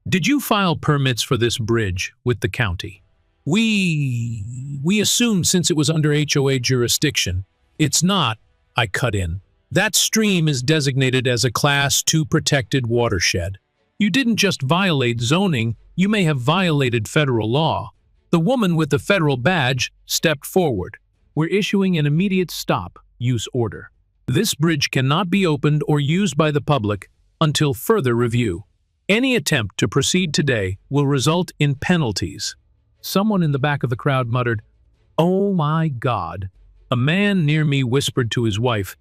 "Did you file permits for this bridge with the county?" We assumed since it was under HOA jurisdiction. It's not," I cut in. "That stream is designated as a Class 2 protected watershed. You didn't just violate zoning, you may have violated federal law." The woman with the federal badge stepped forward. "We're issuing an immediate stop-use order. This bridge cannot be opened or used by the public until further review. Any attempt to proceed today will result in penalties." Someone in the back of the crowd muttered, "Oh my God." A man near me whispered to his wife,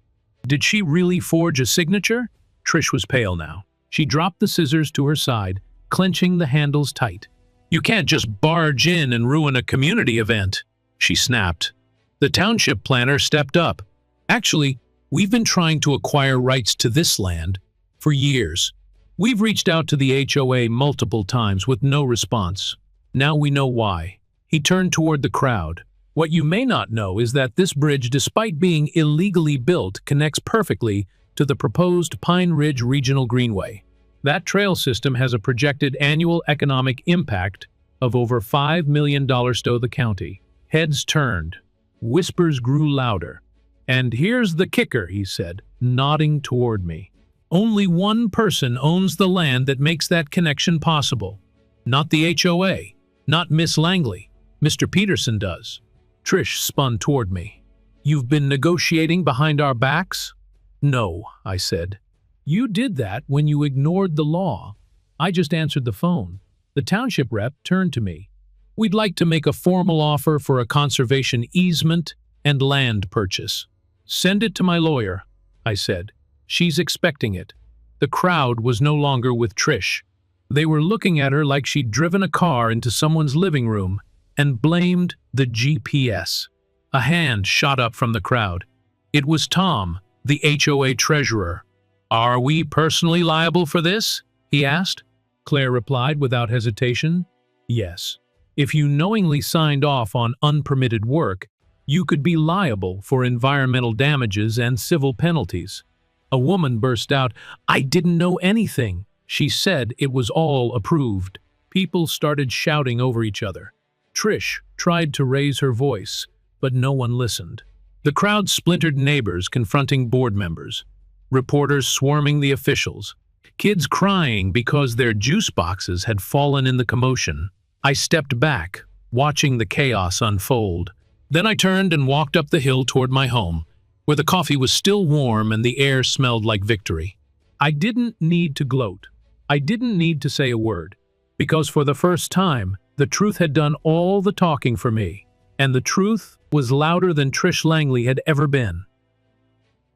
"Did she really forge a signature?" Trish was pale now. She dropped the scissors to her side, clenching the handles tight. "You can't just barge in and ruin a community event," she snapped. The township planner stepped up. "Actually, we've been trying to acquire rights to this land for years. We've reached out to the HOA multiple times with no response. Now we know why." He turned toward the crowd. "What you may not know is that this bridge, despite being illegally built, connects perfectly to the proposed Pine Ridge Regional Greenway. That trail system has a projected annual economic impact of over $5 million to the county." Heads turned. Whispers grew louder. "And here's the kicker," he said, nodding toward me. "Only one person owns the land that makes that connection possible. Not the HOA, not Miss Langley. Mr. Peterson does." Trish spun toward me. "You've been negotiating behind our backs?" "No," I said. "You did that when you ignored the law. I just answered the phone." The township rep turned to me. "We'd like to make a formal offer for a conservation easement and land purchase." "Send it to my lawyer," I said. "She's expecting it." The crowd was no longer with Trish. They were looking at her like she'd driven a car into someone's living room and blamed the GPS. A hand shot up from the crowd. It was Tom, the HOA treasurer. "Are we personally liable for this?" he asked. Claire replied without hesitation, "Yes. If you knowingly signed off on unpermitted work, you could be liable for environmental damages and civil penalties." A woman burst out, "I didn't know anything." She said it was all approved. People started shouting over each other. Trish tried to raise her voice, but no one listened. The crowd splintered, neighbors confronting board members, reporters swarming the officials, kids crying because their juice boxes had fallen in the commotion. I stepped back, watching the chaos unfold. Then I turned and walked up the hill toward my home, where the coffee was still warm and the air smelled like victory. I didn't need to gloat. I didn't need to say a word, because for the first time, the truth had done all the talking for me, and the truth was louder than Trish Langley had ever been.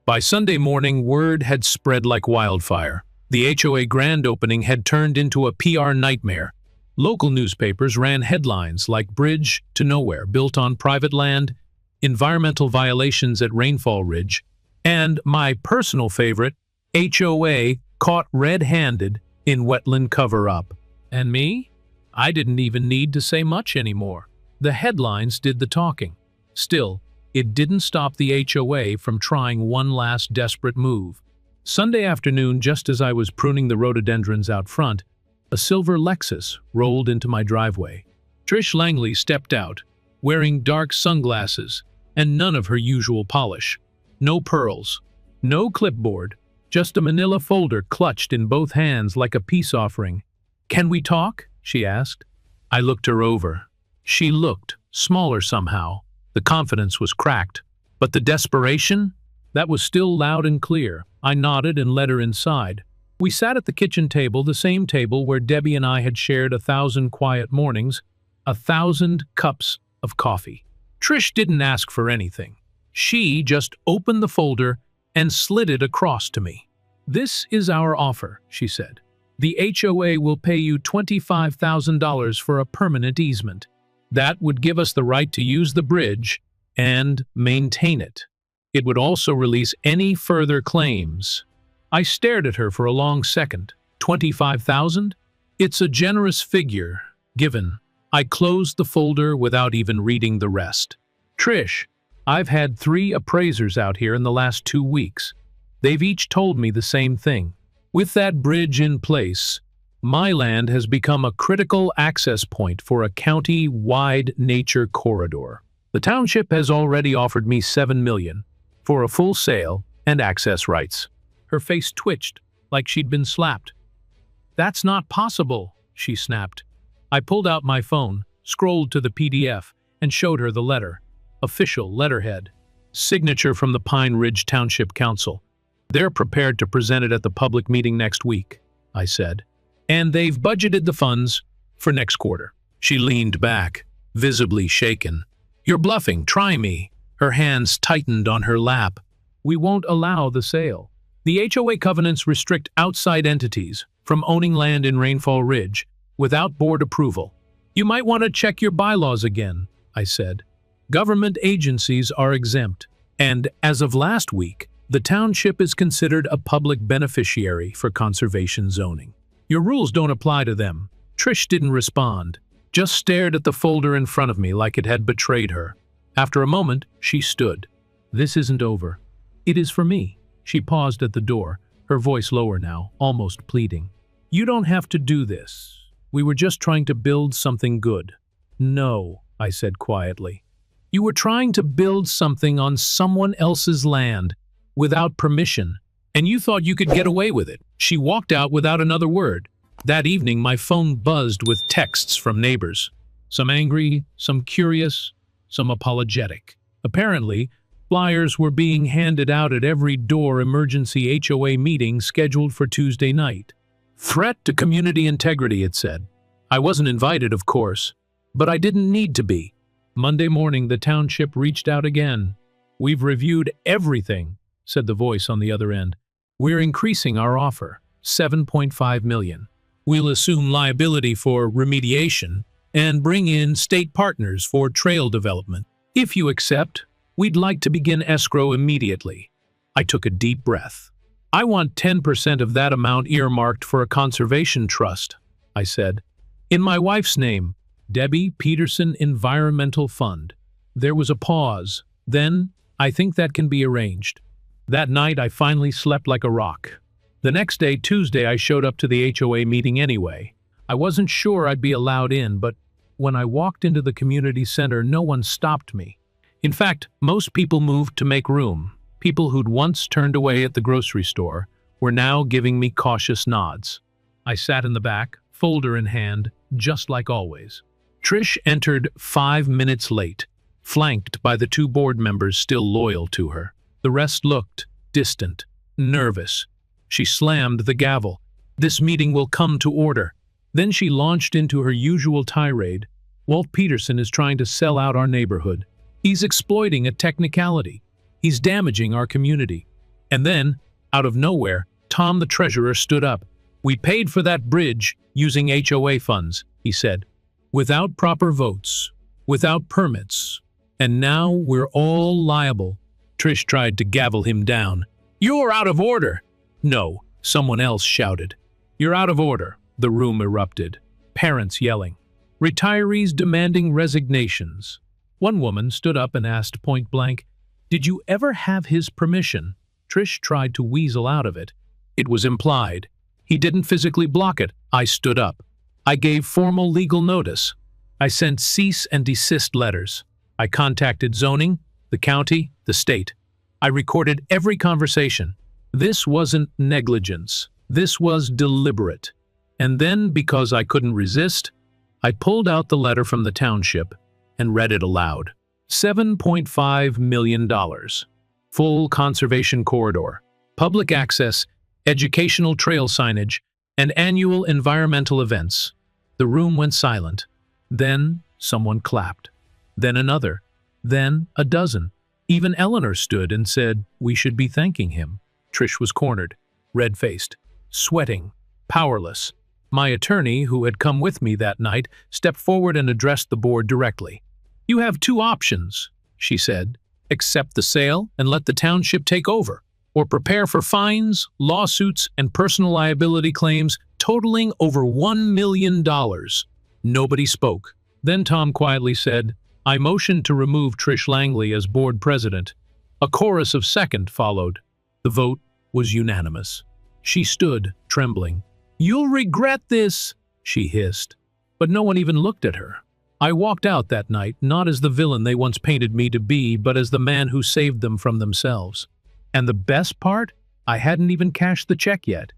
By Sunday morning, word had spread like wildfire. The HOA grand opening had turned into a PR nightmare. Local newspapers ran headlines like "Bridge to Nowhere built on private land," "Environmental violations at Rainfall Ridge," and my personal favorite, "HOA caught red-handed in wetland cover-up." And me? I didn't even need to say much anymore. The headlines did the talking. Still, it didn't stop the HOA from trying one last desperate move. Sunday afternoon, just as I was pruning the rhododendrons out front, a silver Lexus rolled into my driveway. Trish Langley stepped out, wearing dark sunglasses and none of her usual polish. No pearls, no clipboard, just a manila folder clutched in both hands like a peace offering. "Can we talk?" she asked. I looked her over. She looked smaller somehow. The confidence was cracked, but the desperation? That was still loud and clear. I nodded and led her inside. We sat at the kitchen table, the same table where Debbie and I had shared 1,000 quiet mornings, 1,000 cups of coffee. Trish didn't ask for anything. She just opened the folder and slid it across to me. "This is our offer," she said. "The HOA will pay you $25,000 for a permanent easement. That would give us the right to use the bridge and maintain it. It would also release any further claims." I stared at her for a long second. 25,000? It's a generous figure, given. I closed the folder without even reading the rest. "Trish, I've had 3 appraisers out here in the last 2 weeks. They've each told me the same thing. With that bridge in place, my land has become a critical access point for a county-wide nature corridor. The township has already offered me $7 million for a full sale and access rights." Her face twitched like she'd been slapped. "That's not possible," she snapped. I pulled out my phone, scrolled to the PDF, and showed her the letter. Official letterhead. Signature from the Pine Ridge Township Council. "They're prepared to present it at the public meeting next week," I said. "And they've budgeted the funds for next quarter." She leaned back, visibly shaken. "You're bluffing, try me." Her hands tightened on her lap. "We won't allow the sale. The HOA covenants restrict outside entities from owning land in Rainfall Ridge without board approval. You might want to check your bylaws again," I said. "Government agencies are exempt, and as of last week, the township is considered a public beneficiary for conservation zoning. Your rules don't apply to them." Trish didn't respond, just stared at the folder in front of me like it had betrayed her. After a moment, she stood. "This isn't over. It is for me." She paused at the door, her voice lower now, almost pleading. "You don't have to do this. We were just trying to build something good." "No," I said quietly. "You were trying to build something on someone else's land, without permission, and you thought you could get away with it." She walked out without another word. That evening, my phone buzzed with texts from neighbors. Some angry, some curious, some apologetic. Apparently, flyers were being handed out at every door emergency HOA meeting scheduled for Tuesday night. "Threat to community integrity," it said. I wasn't invited, of course, but I didn't need to be. Monday morning, the township reached out again. "We've reviewed everything," said the voice on the other end. "We're increasing our offer, $7.5 million. We'll assume liability for remediation and bring in state partners for trail development. If you accept, we'd like to begin escrow immediately." I took a deep breath. "I want 10% of that amount earmarked for a conservation trust," I said. "In my wife's name, Debbie Peterson Environmental Fund." There was a pause. Then, "I think that can be arranged." That night, I finally slept like a rock. The next day, Tuesday, I showed up to the HOA meeting anyway. I wasn't sure I'd be allowed in, but when I walked into the community center, no one stopped me. In fact, most people moved to make room. People who'd once turned away at the grocery store were now giving me cautious nods. I sat in the back, folder in hand, just like always. Trish entered 5 minutes late, flanked by the 2 board members still loyal to her. The rest looked distant, nervous. She slammed the gavel. "This meeting will come to order." Then she launched into her usual tirade. "Walt Peterson is trying to sell out our neighborhood. He's exploiting a technicality. He's damaging our community." And then, out of nowhere, Tom the treasurer stood up. "We paid for that bridge using HOA funds," he said, "without proper votes, without permits, and now we're all liable." Trish tried to gavel him down. "You're out of order!" "No," someone else shouted. "You're out of order." The room erupted. Parents yelling. Retirees demanding resignations. One woman stood up and asked point blank, "Did you ever have his permission?" Trish tried to weasel out of it. It was implied. He didn't physically block it. I stood up. I gave formal legal notice. I sent cease and desist letters. I contacted zoning, the county, the state. I recorded every conversation. This wasn't negligence. This was deliberate. And then, because I couldn't resist, I pulled out the letter from the township and read it aloud. $7.5 million. Full conservation corridor. Public access, educational trail signage, and annual environmental events. The room went silent. Then someone clapped. Then another. Then a dozen. Even Eleanor stood and said, "We should be thanking him." Trish was cornered, red-faced, sweating, powerless. My attorney, who had come with me that night, stepped forward and addressed the board directly. "You have two options," she said. "Accept the sale and let the township take over, or prepare for fines, lawsuits, and personal liability claims totaling over $1 million. Nobody spoke. Then Tom quietly said, "I motion to remove Trish Langley as board president." A chorus of second followed. The vote was unanimous. She stood, trembling. "You'll regret this," she hissed. But no one even looked at her. I walked out that night, not as the villain they once painted me to be, but as the man who saved them from themselves. And the best part? I hadn't even cashed the check yet.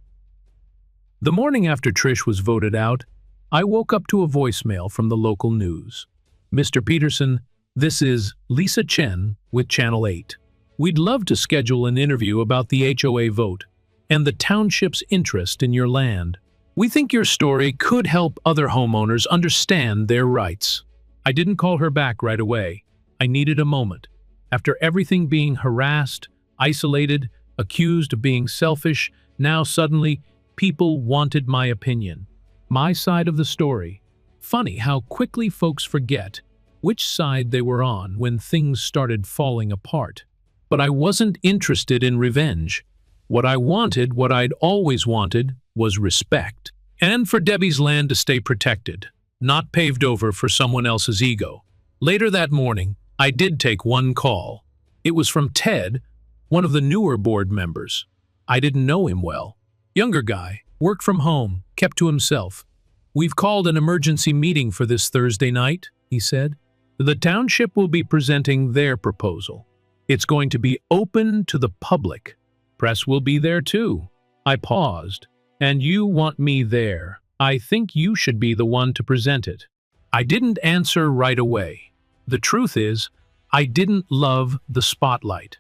The morning after Trish was voted out, I woke up to a voicemail from the local news. "Mr. Peterson, this is Lisa Chen with Channel 8. We'd love to schedule an interview about the HOA vote and the township's interest in your land. We think your story could help other homeowners understand their rights." I didn't call her back right away. I needed a moment. After everything being harassed, isolated, accused of being selfish, now suddenly people wanted my opinion, my side of the story. Funny how quickly folks forget which side they were on when things started falling apart. But I wasn't interested in revenge. What I wanted, what I'd always wanted, was respect. And for Debbie's land to stay protected, not paved over for someone else's ego. Later that morning, I did take one call. It was from Ted, one of the newer board members. I didn't know him well. Younger guy, worked from home, kept to himself. "We've called an emergency meeting for this Thursday night," he said. "The township will be presenting their proposal. It's going to be open to the public. Press will be there too." I paused. "And you want me there. I think you should be the one to present it." I didn't answer right away. The truth is, I didn't love the spotlight.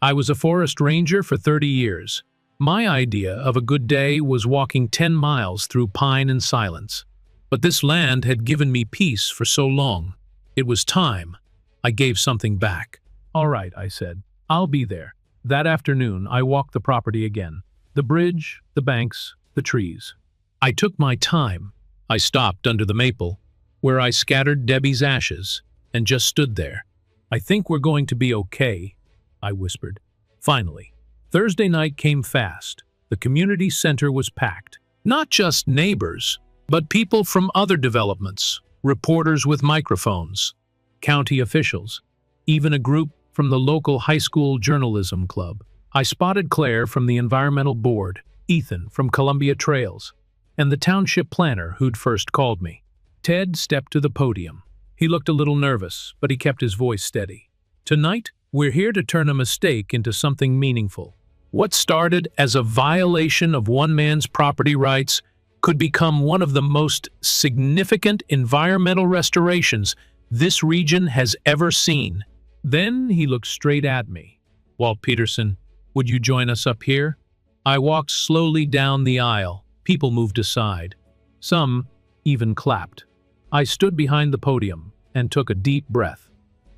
I was a forest ranger for 30 years. My idea of a good day was walking 10 miles through pine and silence. But this land had given me peace for so long. It was time. I gave something back. "All right," I said. "I'll be there." That afternoon, I walked the property again. The bridge, the banks, the trees. I took my time. I stopped under the maple, where I scattered Debbie's ashes, and just stood there. "I think we're going to be okay," I whispered. Finally, Thursday night came fast. The community center was packed. Not just neighbors, but people from other developments, reporters with microphones, county officials, even a group from the local high school journalism club. I spotted Claire from the environmental board, Ethan from Columbia Trails, and the township planner who'd first called me. Ted stepped to the podium. He looked a little nervous, but he kept his voice steady. "Tonight, we're here to turn a mistake into something meaningful. What started as a violation of one man's property rights could become one of the most significant environmental restorations this region has ever seen." Then he looked straight at me. "Walt Peterson, would you join us up here?" I walked slowly down the aisle. People moved aside. Some even clapped. I stood behind the podium and took a deep breath.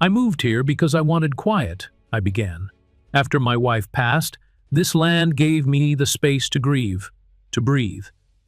"I moved here because I wanted quiet," I began. "After my wife passed, This land gave me the space to grieve, to breathe.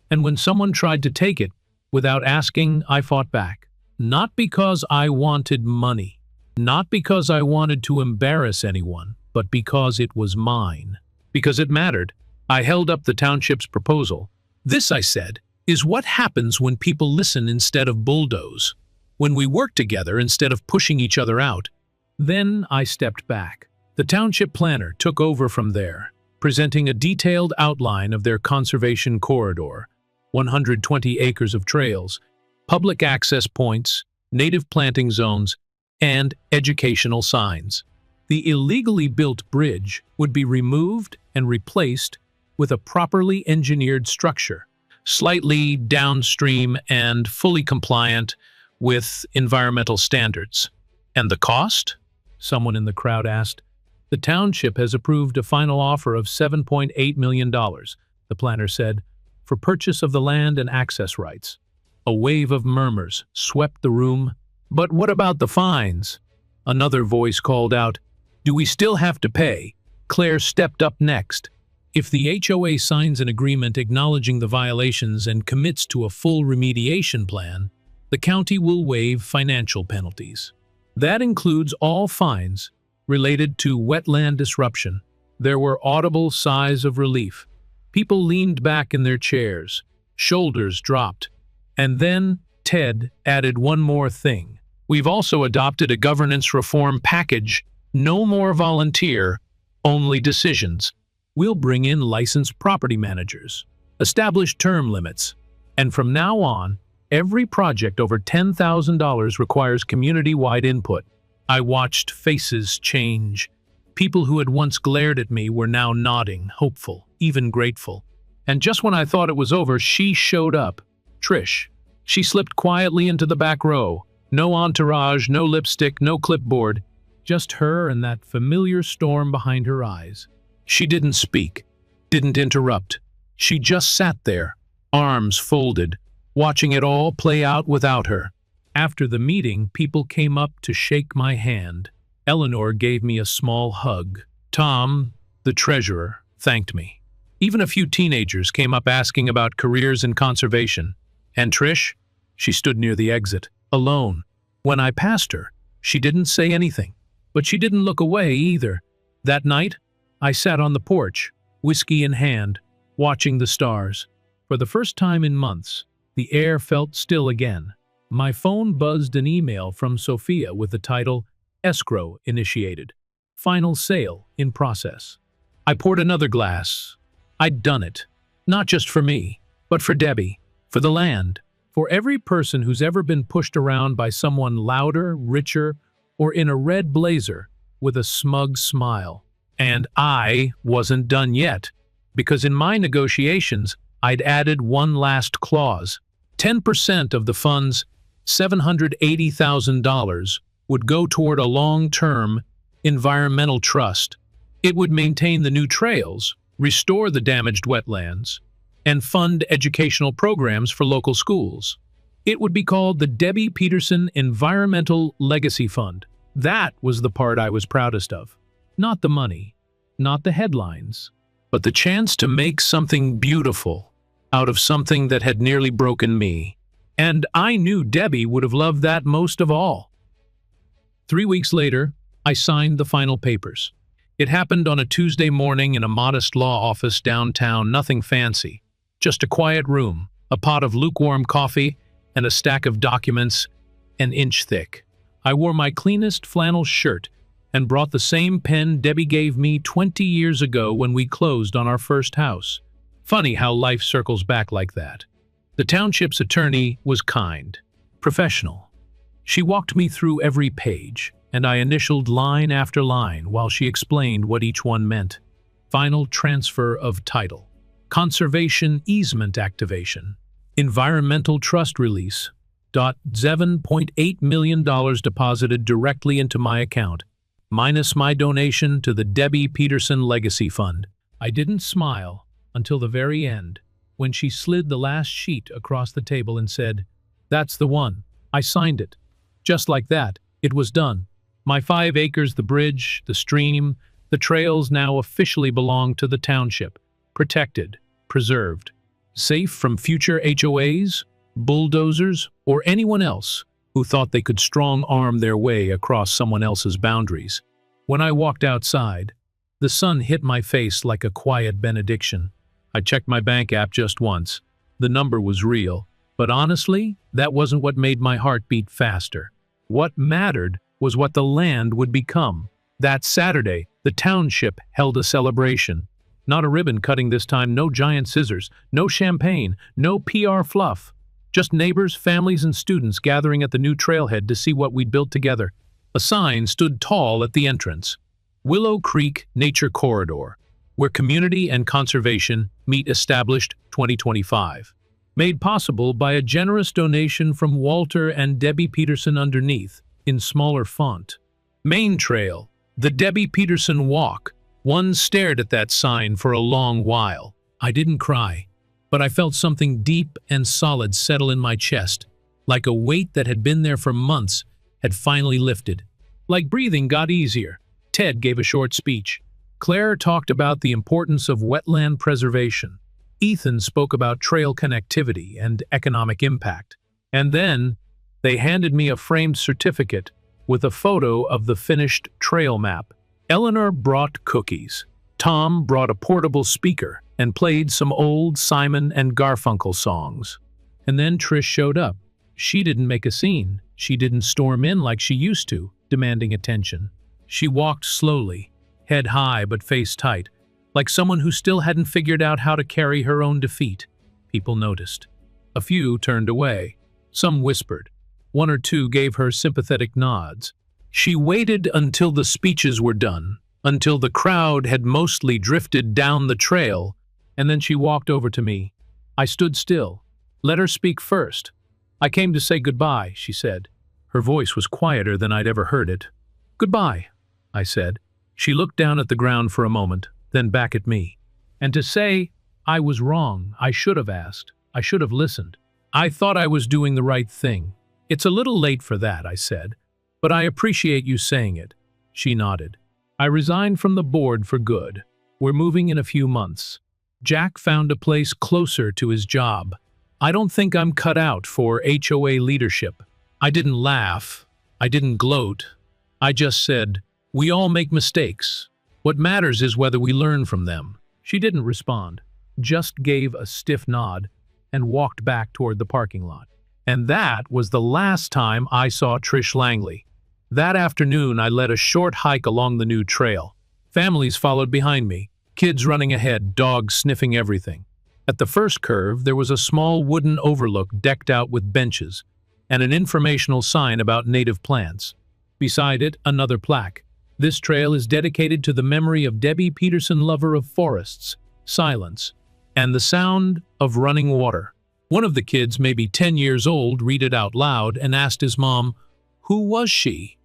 And when someone tried to take it, without asking, I fought back. Not because I wanted money, not because I wanted to embarrass anyone, but because it was mine. Because it mattered. I held up the township's proposal. This, I said, is what happens when people listen instead of bulldoze, when we work together instead of pushing each other out. Then I stepped back. The township planner took over from there, presenting a detailed outline of their conservation corridor, 120 acres of trails, public access points, native planting zones, and educational signs. The illegally built bridge would be removed and replaced with a properly engineered structure, slightly downstream and fully compliant with environmental standards. And the cost? Someone in the crowd asked. The township has approved a final offer of $7.8 million, the planner said, for purchase of the land and access rights. A wave of murmurs swept the room. But what about the fines? Another voice called out. Do we still have to pay? Claire stepped up next. If the HOA signs an agreement acknowledging the violations and commits to a full remediation plan, the county will waive financial penalties. That includes all fines related to wetland disruption. There were audible sighs of relief. People leaned back in their chairs, shoulders dropped. And then Ted added one more thing. We've also adopted a governance reform package. No more volunteer, only decisions. We'll bring in licensed property managers, establish term limits, and from now on, every project over $10,000 requires community-wide input. I watched faces change. People who had once glared at me were now nodding, hopeful, even grateful. And just when I thought it was over, she showed up. Trish. She slipped quietly into the back row. No entourage, no lipstick, no clipboard. Just her and that familiar storm behind her eyes. She didn't speak, didn't interrupt. She just sat there, arms folded, watching it all play out without her. After the meeting, people came up to shake my hand. Eleanor gave me a small hug. Tom, the treasurer, thanked me. Even a few teenagers came up asking about careers in conservation. And Trish? She stood near the exit, alone. When I passed her, she didn't say anything. But she didn't look away either. That night, I sat on the porch, whiskey in hand, watching the stars. For the first time in months, the air felt still again. My phone buzzed an email from Sophia with the title, Escrow Initiated. Final sale in process. I poured another glass. I'd done it. Not just for me, but for Debbie, for the land, for every person who's ever been pushed around by someone louder, richer, or in a red blazer with a smug smile. And I wasn't done yet, because in my negotiations, I'd added one last clause. 10% of the fund's $780,000 would go toward a long-term environmental trust. It would maintain the new trails, restore the damaged wetlands, and fund educational programs for local schools. It would be called the Debbie Peterson Environmental Legacy Fund. That was the part I was proudest of. Not the money, not the headlines, but the chance to make something beautiful out of something that had nearly broken me. And I knew Debbie would have loved that most of all. 3 weeks later, I signed the final papers. It happened on a Tuesday morning in a modest law office downtown, nothing fancy. Just a quiet room, a pot of lukewarm coffee, and a stack of documents an inch thick. I wore my cleanest flannel shirt and brought the same pen Debbie gave me 20 years ago when we closed on our first house. Funny how life circles back like that. The township's attorney was kind, professional. She walked me through every page, and I initialed line after line while she explained what each one meant. Final transfer of title. Conservation easement activation. Environmental trust release. $7.8 million deposited directly into my account, minus my donation to the Debbie Peterson Legacy Fund. I didn't smile until the very end, when she slid the last sheet across the table and said, "That's the one. I signed it." Just like that, it was done. My 5 acres, the bridge, the stream, The trails now officially belong to the township, protected, preserved, safe from future HOAs, bulldozers, or anyone else who thought they could strong-arm their way across someone else's boundaries. When I walked outside, the sun hit my face like a quiet benediction. I checked my bank app just once. The number was real, but honestly, that wasn't what made my heart beat faster. What mattered was what the land would become. That Saturday, the township held a celebration. Not a ribbon cutting this time, no giant scissors, no champagne, no PR fluff. Just neighbors, families, and students gathering at the new trailhead to see what we'd built together. A sign stood tall at the entrance. Willow Creek Nature Corridor, where community and conservation meet, established 2025. Made possible by a generous donation from Walter and Debbie Peterson underneath, in smaller font. Main Trail, the Debbie Peterson Walk. One stared at that sign for a long while. I didn't cry, but I felt something deep and solid settle in my chest, like a weight that had been there for months had finally lifted. Like breathing got easier. Ted gave a short speech. Claire talked about the importance of wetland preservation. Ethan spoke about trail connectivity and economic impact. And then they handed me a framed certificate with a photo of the finished trail map. Eleanor brought cookies. Tom brought a portable speaker and played some old Simon and Garfunkel songs. And then Trish showed up. She didn't make a scene. She didn't storm in like she used to, demanding attention. She walked slowly, head high but face tight, like someone who still hadn't figured out how to carry her own defeat. People noticed. A few turned away. Some whispered. One or two gave her sympathetic nods. She waited until the speeches were done, until the crowd had mostly drifted down the trail, and then she walked over to me. I stood still. Let her speak first. I came to say goodbye, she said. Her voice was quieter than I'd ever heard it. Goodbye, I said. She looked down at the ground for a moment, then back at me. And to say I was wrong, I should have asked. I should have listened. I thought I was doing the right thing. It's a little late for that, I said. But I appreciate you saying it. She nodded. I resigned from the board for good. We're moving in a few months. Jack found a place closer to his job. I don't think I'm cut out for HOA leadership. I didn't laugh. I didn't gloat. I just said, we all make mistakes. What matters is whether we learn from them. She didn't respond, just gave a stiff nod and walked back toward the parking lot. And that was the last time I saw Trish Langley. That afternoon, I led a short hike along the new trail. Families followed behind me, kids running ahead, dogs sniffing everything. At the first curve, there was a small wooden overlook decked out with benches and an informational sign about native plants. Beside it, another plaque. This trail is dedicated to the memory of Debbie Peterson, lover of forests, silence, and the sound of running water. One of the kids, maybe 10 years old, read it out loud and asked his mom, who was she?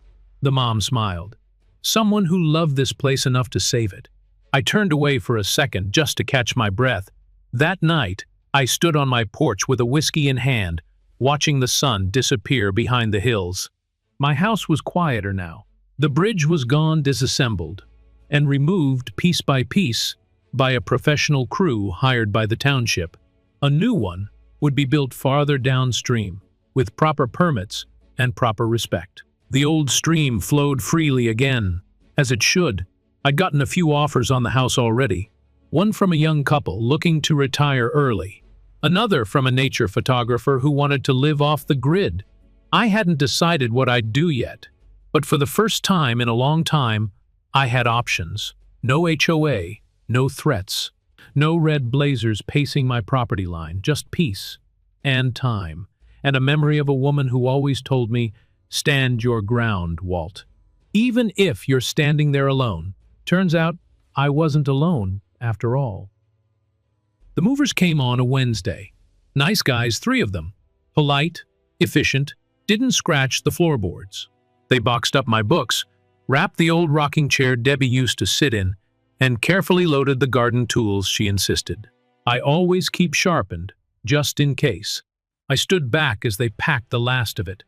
The mom smiled. Someone who loved this place enough to save it. I turned away for a second just to catch my breath. That night, I stood on my porch with a whiskey in hand, watching the sun disappear behind the hills. My house was quieter now. The bridge was gone, disassembled, and removed piece by piece by a professional crew hired by the township. A new one would be built farther downstream, with proper permits and proper respect. The old stream flowed freely again, as it should. I'd gotten a few offers on the house already. One from a young couple looking to retire early. Another from a nature photographer who wanted to live off the grid. I hadn't decided what I'd do yet, but for the first time in a long time, I had options. No HOA, no threats, no red blazers pacing my property line, just peace and time, and a memory of a woman who always told me, stand your ground, Walt. Even if you're standing there alone. Turns out I wasn't alone, after all. The movers came on a Wednesday. Nice guys, 3 of them. Polite, efficient, didn't scratch the floorboards. They boxed up my books, wrapped the old rocking chair Debbie used to sit in, and carefully loaded the garden tools she insisted. I always keep sharpened, just in case. I stood back as they packed the last of it.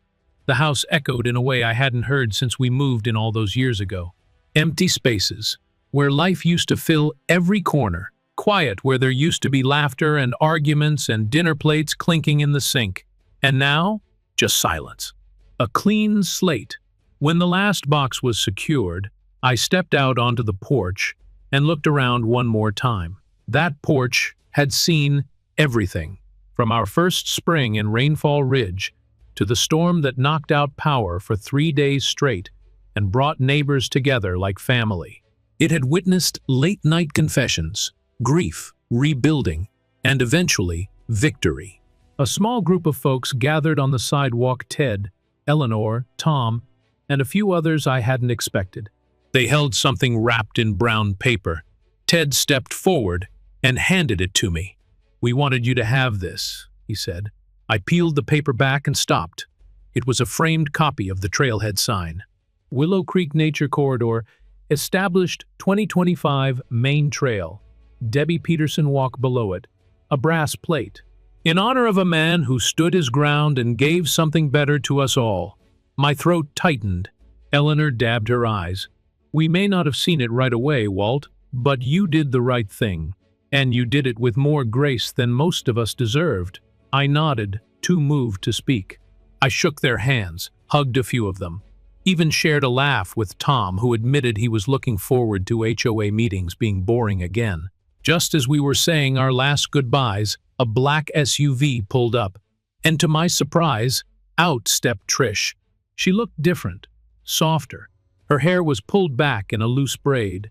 The house echoed in a way I hadn't heard since we moved in all those years ago. Empty spaces, where life used to fill every corner, quiet where there used to be laughter and arguments and dinner plates clinking in the sink. And now, just silence. A clean slate. When the last box was secured, I stepped out onto the porch and looked around one more time. That porch had seen everything, from our first spring in Rainfall Ridge to the storm that knocked out power for 3 days straight and brought neighbors together like family. It had witnessed late-night confessions, grief, rebuilding, and eventually, victory. A small group of folks gathered on the sidewalk: Ted, Eleanor, Tom, and a few others I hadn't expected. They held something wrapped in brown paper. Ted stepped forward and handed it to me. "We wanted you to have this," he said. I peeled the paper back and stopped. It was a framed copy of the trailhead sign. Willow Creek Nature Corridor, established 2025 Main Trail. Debbie Peterson Walk below it. A brass plate. In honor of a man who stood his ground and gave something better to us all. My throat tightened. Eleanor dabbed her eyes. "We may not have seen it right away, Walt, but you did the right thing. And you did it with more grace than most of us deserved." I nodded, too moved to speak. I shook their hands, hugged a few of them, even shared a laugh with Tom, who admitted he was looking forward to HOA meetings being boring again. Just as we were saying our last goodbyes, a black SUV pulled up, and to my surprise, out stepped Trish. She looked different, softer. Her hair was pulled back in a loose braid,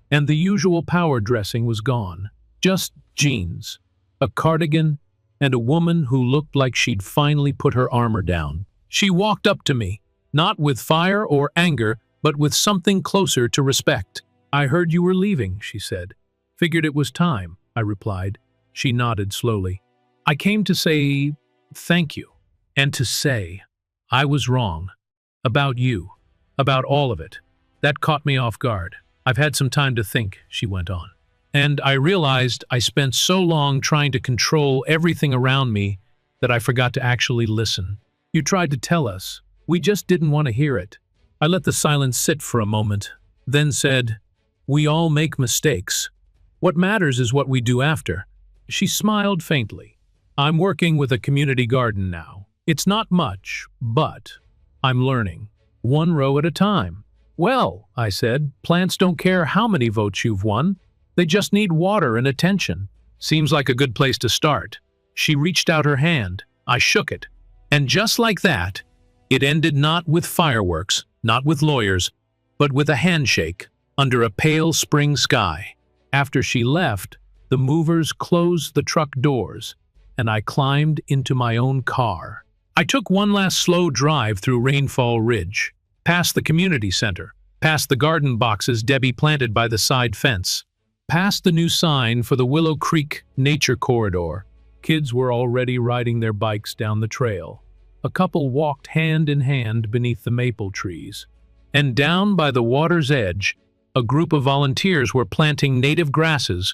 and the usual power dressing was gone. Just jeans, a cardigan, and a woman who looked like she'd finally put her armor down. She walked up to me, not with fire or anger, but with something closer to respect. "I heard you were leaving," she said. "Figured it was time," I replied. She nodded slowly. "I came to say thank you, and to say I was wrong. About you. About all of it. That caught me off guard. I've had some time to think," she went on. "And I realized I spent so long trying to control everything around me that I forgot to actually listen. You tried to tell us. We just didn't want to hear it." I let the silence sit for a moment, then said, "We all make mistakes. What matters is what we do after." She smiled faintly. "I'm working with a community garden now. It's not much, but I'm learning. One row at a time." "Well," I said, "plants don't care how many votes you've won. They just need water and attention. Seems like a good place to start." She reached out her hand. I shook it. And just like that, it ended not with fireworks, not with lawyers, but with a handshake under a pale spring sky. After she left, the movers closed the truck doors, and I climbed into my own car. I took one last slow drive through Rainfall Ridge, past the community center, past the garden boxes Debbie planted by the side fence, past the new sign for the Willow Creek Nature Corridor. Kids were already riding their bikes down the trail. A couple walked hand in hand beneath the maple trees. And down by the water's edge, a group of volunteers were planting native grasses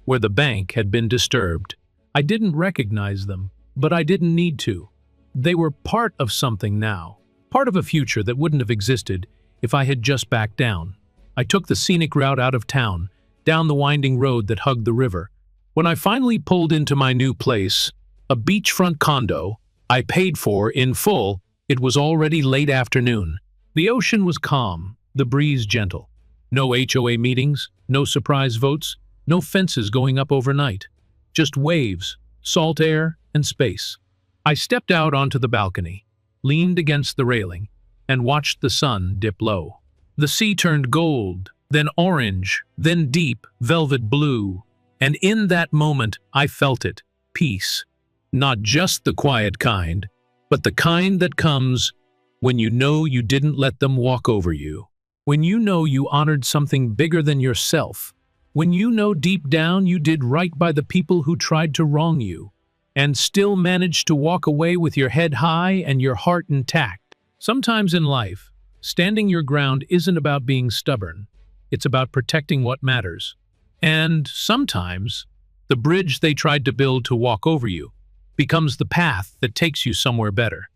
where the bank had been disturbed. I didn't recognize them, but I didn't need to. They were part of something now, part of a future that wouldn't have existed if I had just backed down. I took the scenic route out of town, down the winding road that hugged the river. When I finally pulled into my new place, a beachfront condo I paid for in full, it was already late afternoon. The ocean was calm, the breeze gentle. No HOA meetings, no surprise votes, no fences going up overnight. Just waves, salt air, and space. I stepped out onto the balcony, leaned against the railing, and watched the sun dip low. The sea turned gold, then orange, then deep velvet blue. And in that moment, I felt it. Peace. Not just the quiet kind, but the kind that comes when you know you didn't let them walk over you. When you know you honored something bigger than yourself. When you know deep down you did right by the people who tried to wrong you, and still managed to walk away with your head high and your heart intact. Sometimes in life, standing your ground isn't about being stubborn. It's about protecting what matters. And sometimes, the bridge they tried to build to walk over you becomes the path that takes you somewhere better.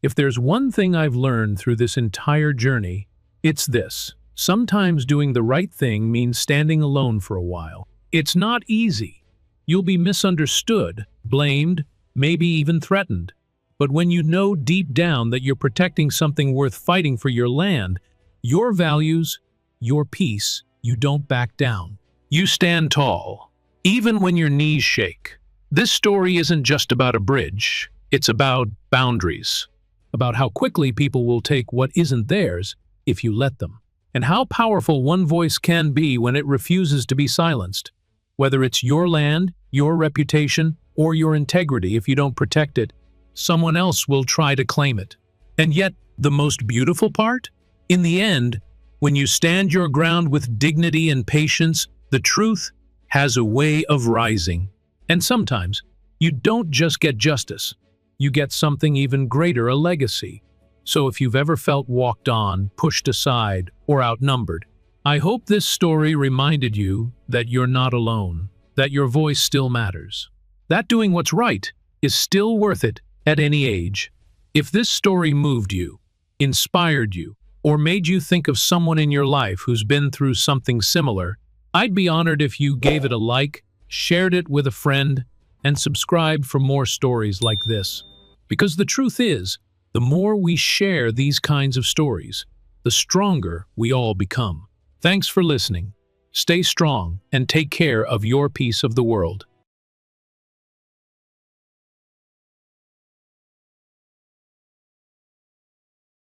If there's one thing I've learned through this entire journey, it's this. Sometimes doing the right thing means standing alone for a while. It's not easy. You'll be misunderstood, blamed, maybe even threatened. But when you know deep down that you're protecting something worth fighting for your land, your values, your peace, you don't back down. You stand tall, even when your knees shake. This story isn't just about a bridge. It's about boundaries, about how quickly people will take what isn't theirs if you let them, and how powerful one voice can be when it refuses to be silenced. Whether it's your land, your reputation, or your integrity, if you don't protect it, someone else will try to claim it. And yet, the most beautiful part? In the end, when you stand your ground with dignity and patience, the truth has a way of rising. And sometimes, you don't just get justice, you get something even greater, a legacy. So if you've ever felt walked on, pushed aside, or outnumbered, I hope this story reminded you that you're not alone, that your voice still matters, that doing what's right is still worth it at any age. If this story moved you, inspired you, or made you think of someone in your life who's been through something similar, I'd be honored if you gave it a like, shared it with a friend, and subscribed for more stories like this. Because the truth is, the more we share these kinds of stories, the stronger we all become. Thanks for listening. Stay strong and take care of your piece of the world.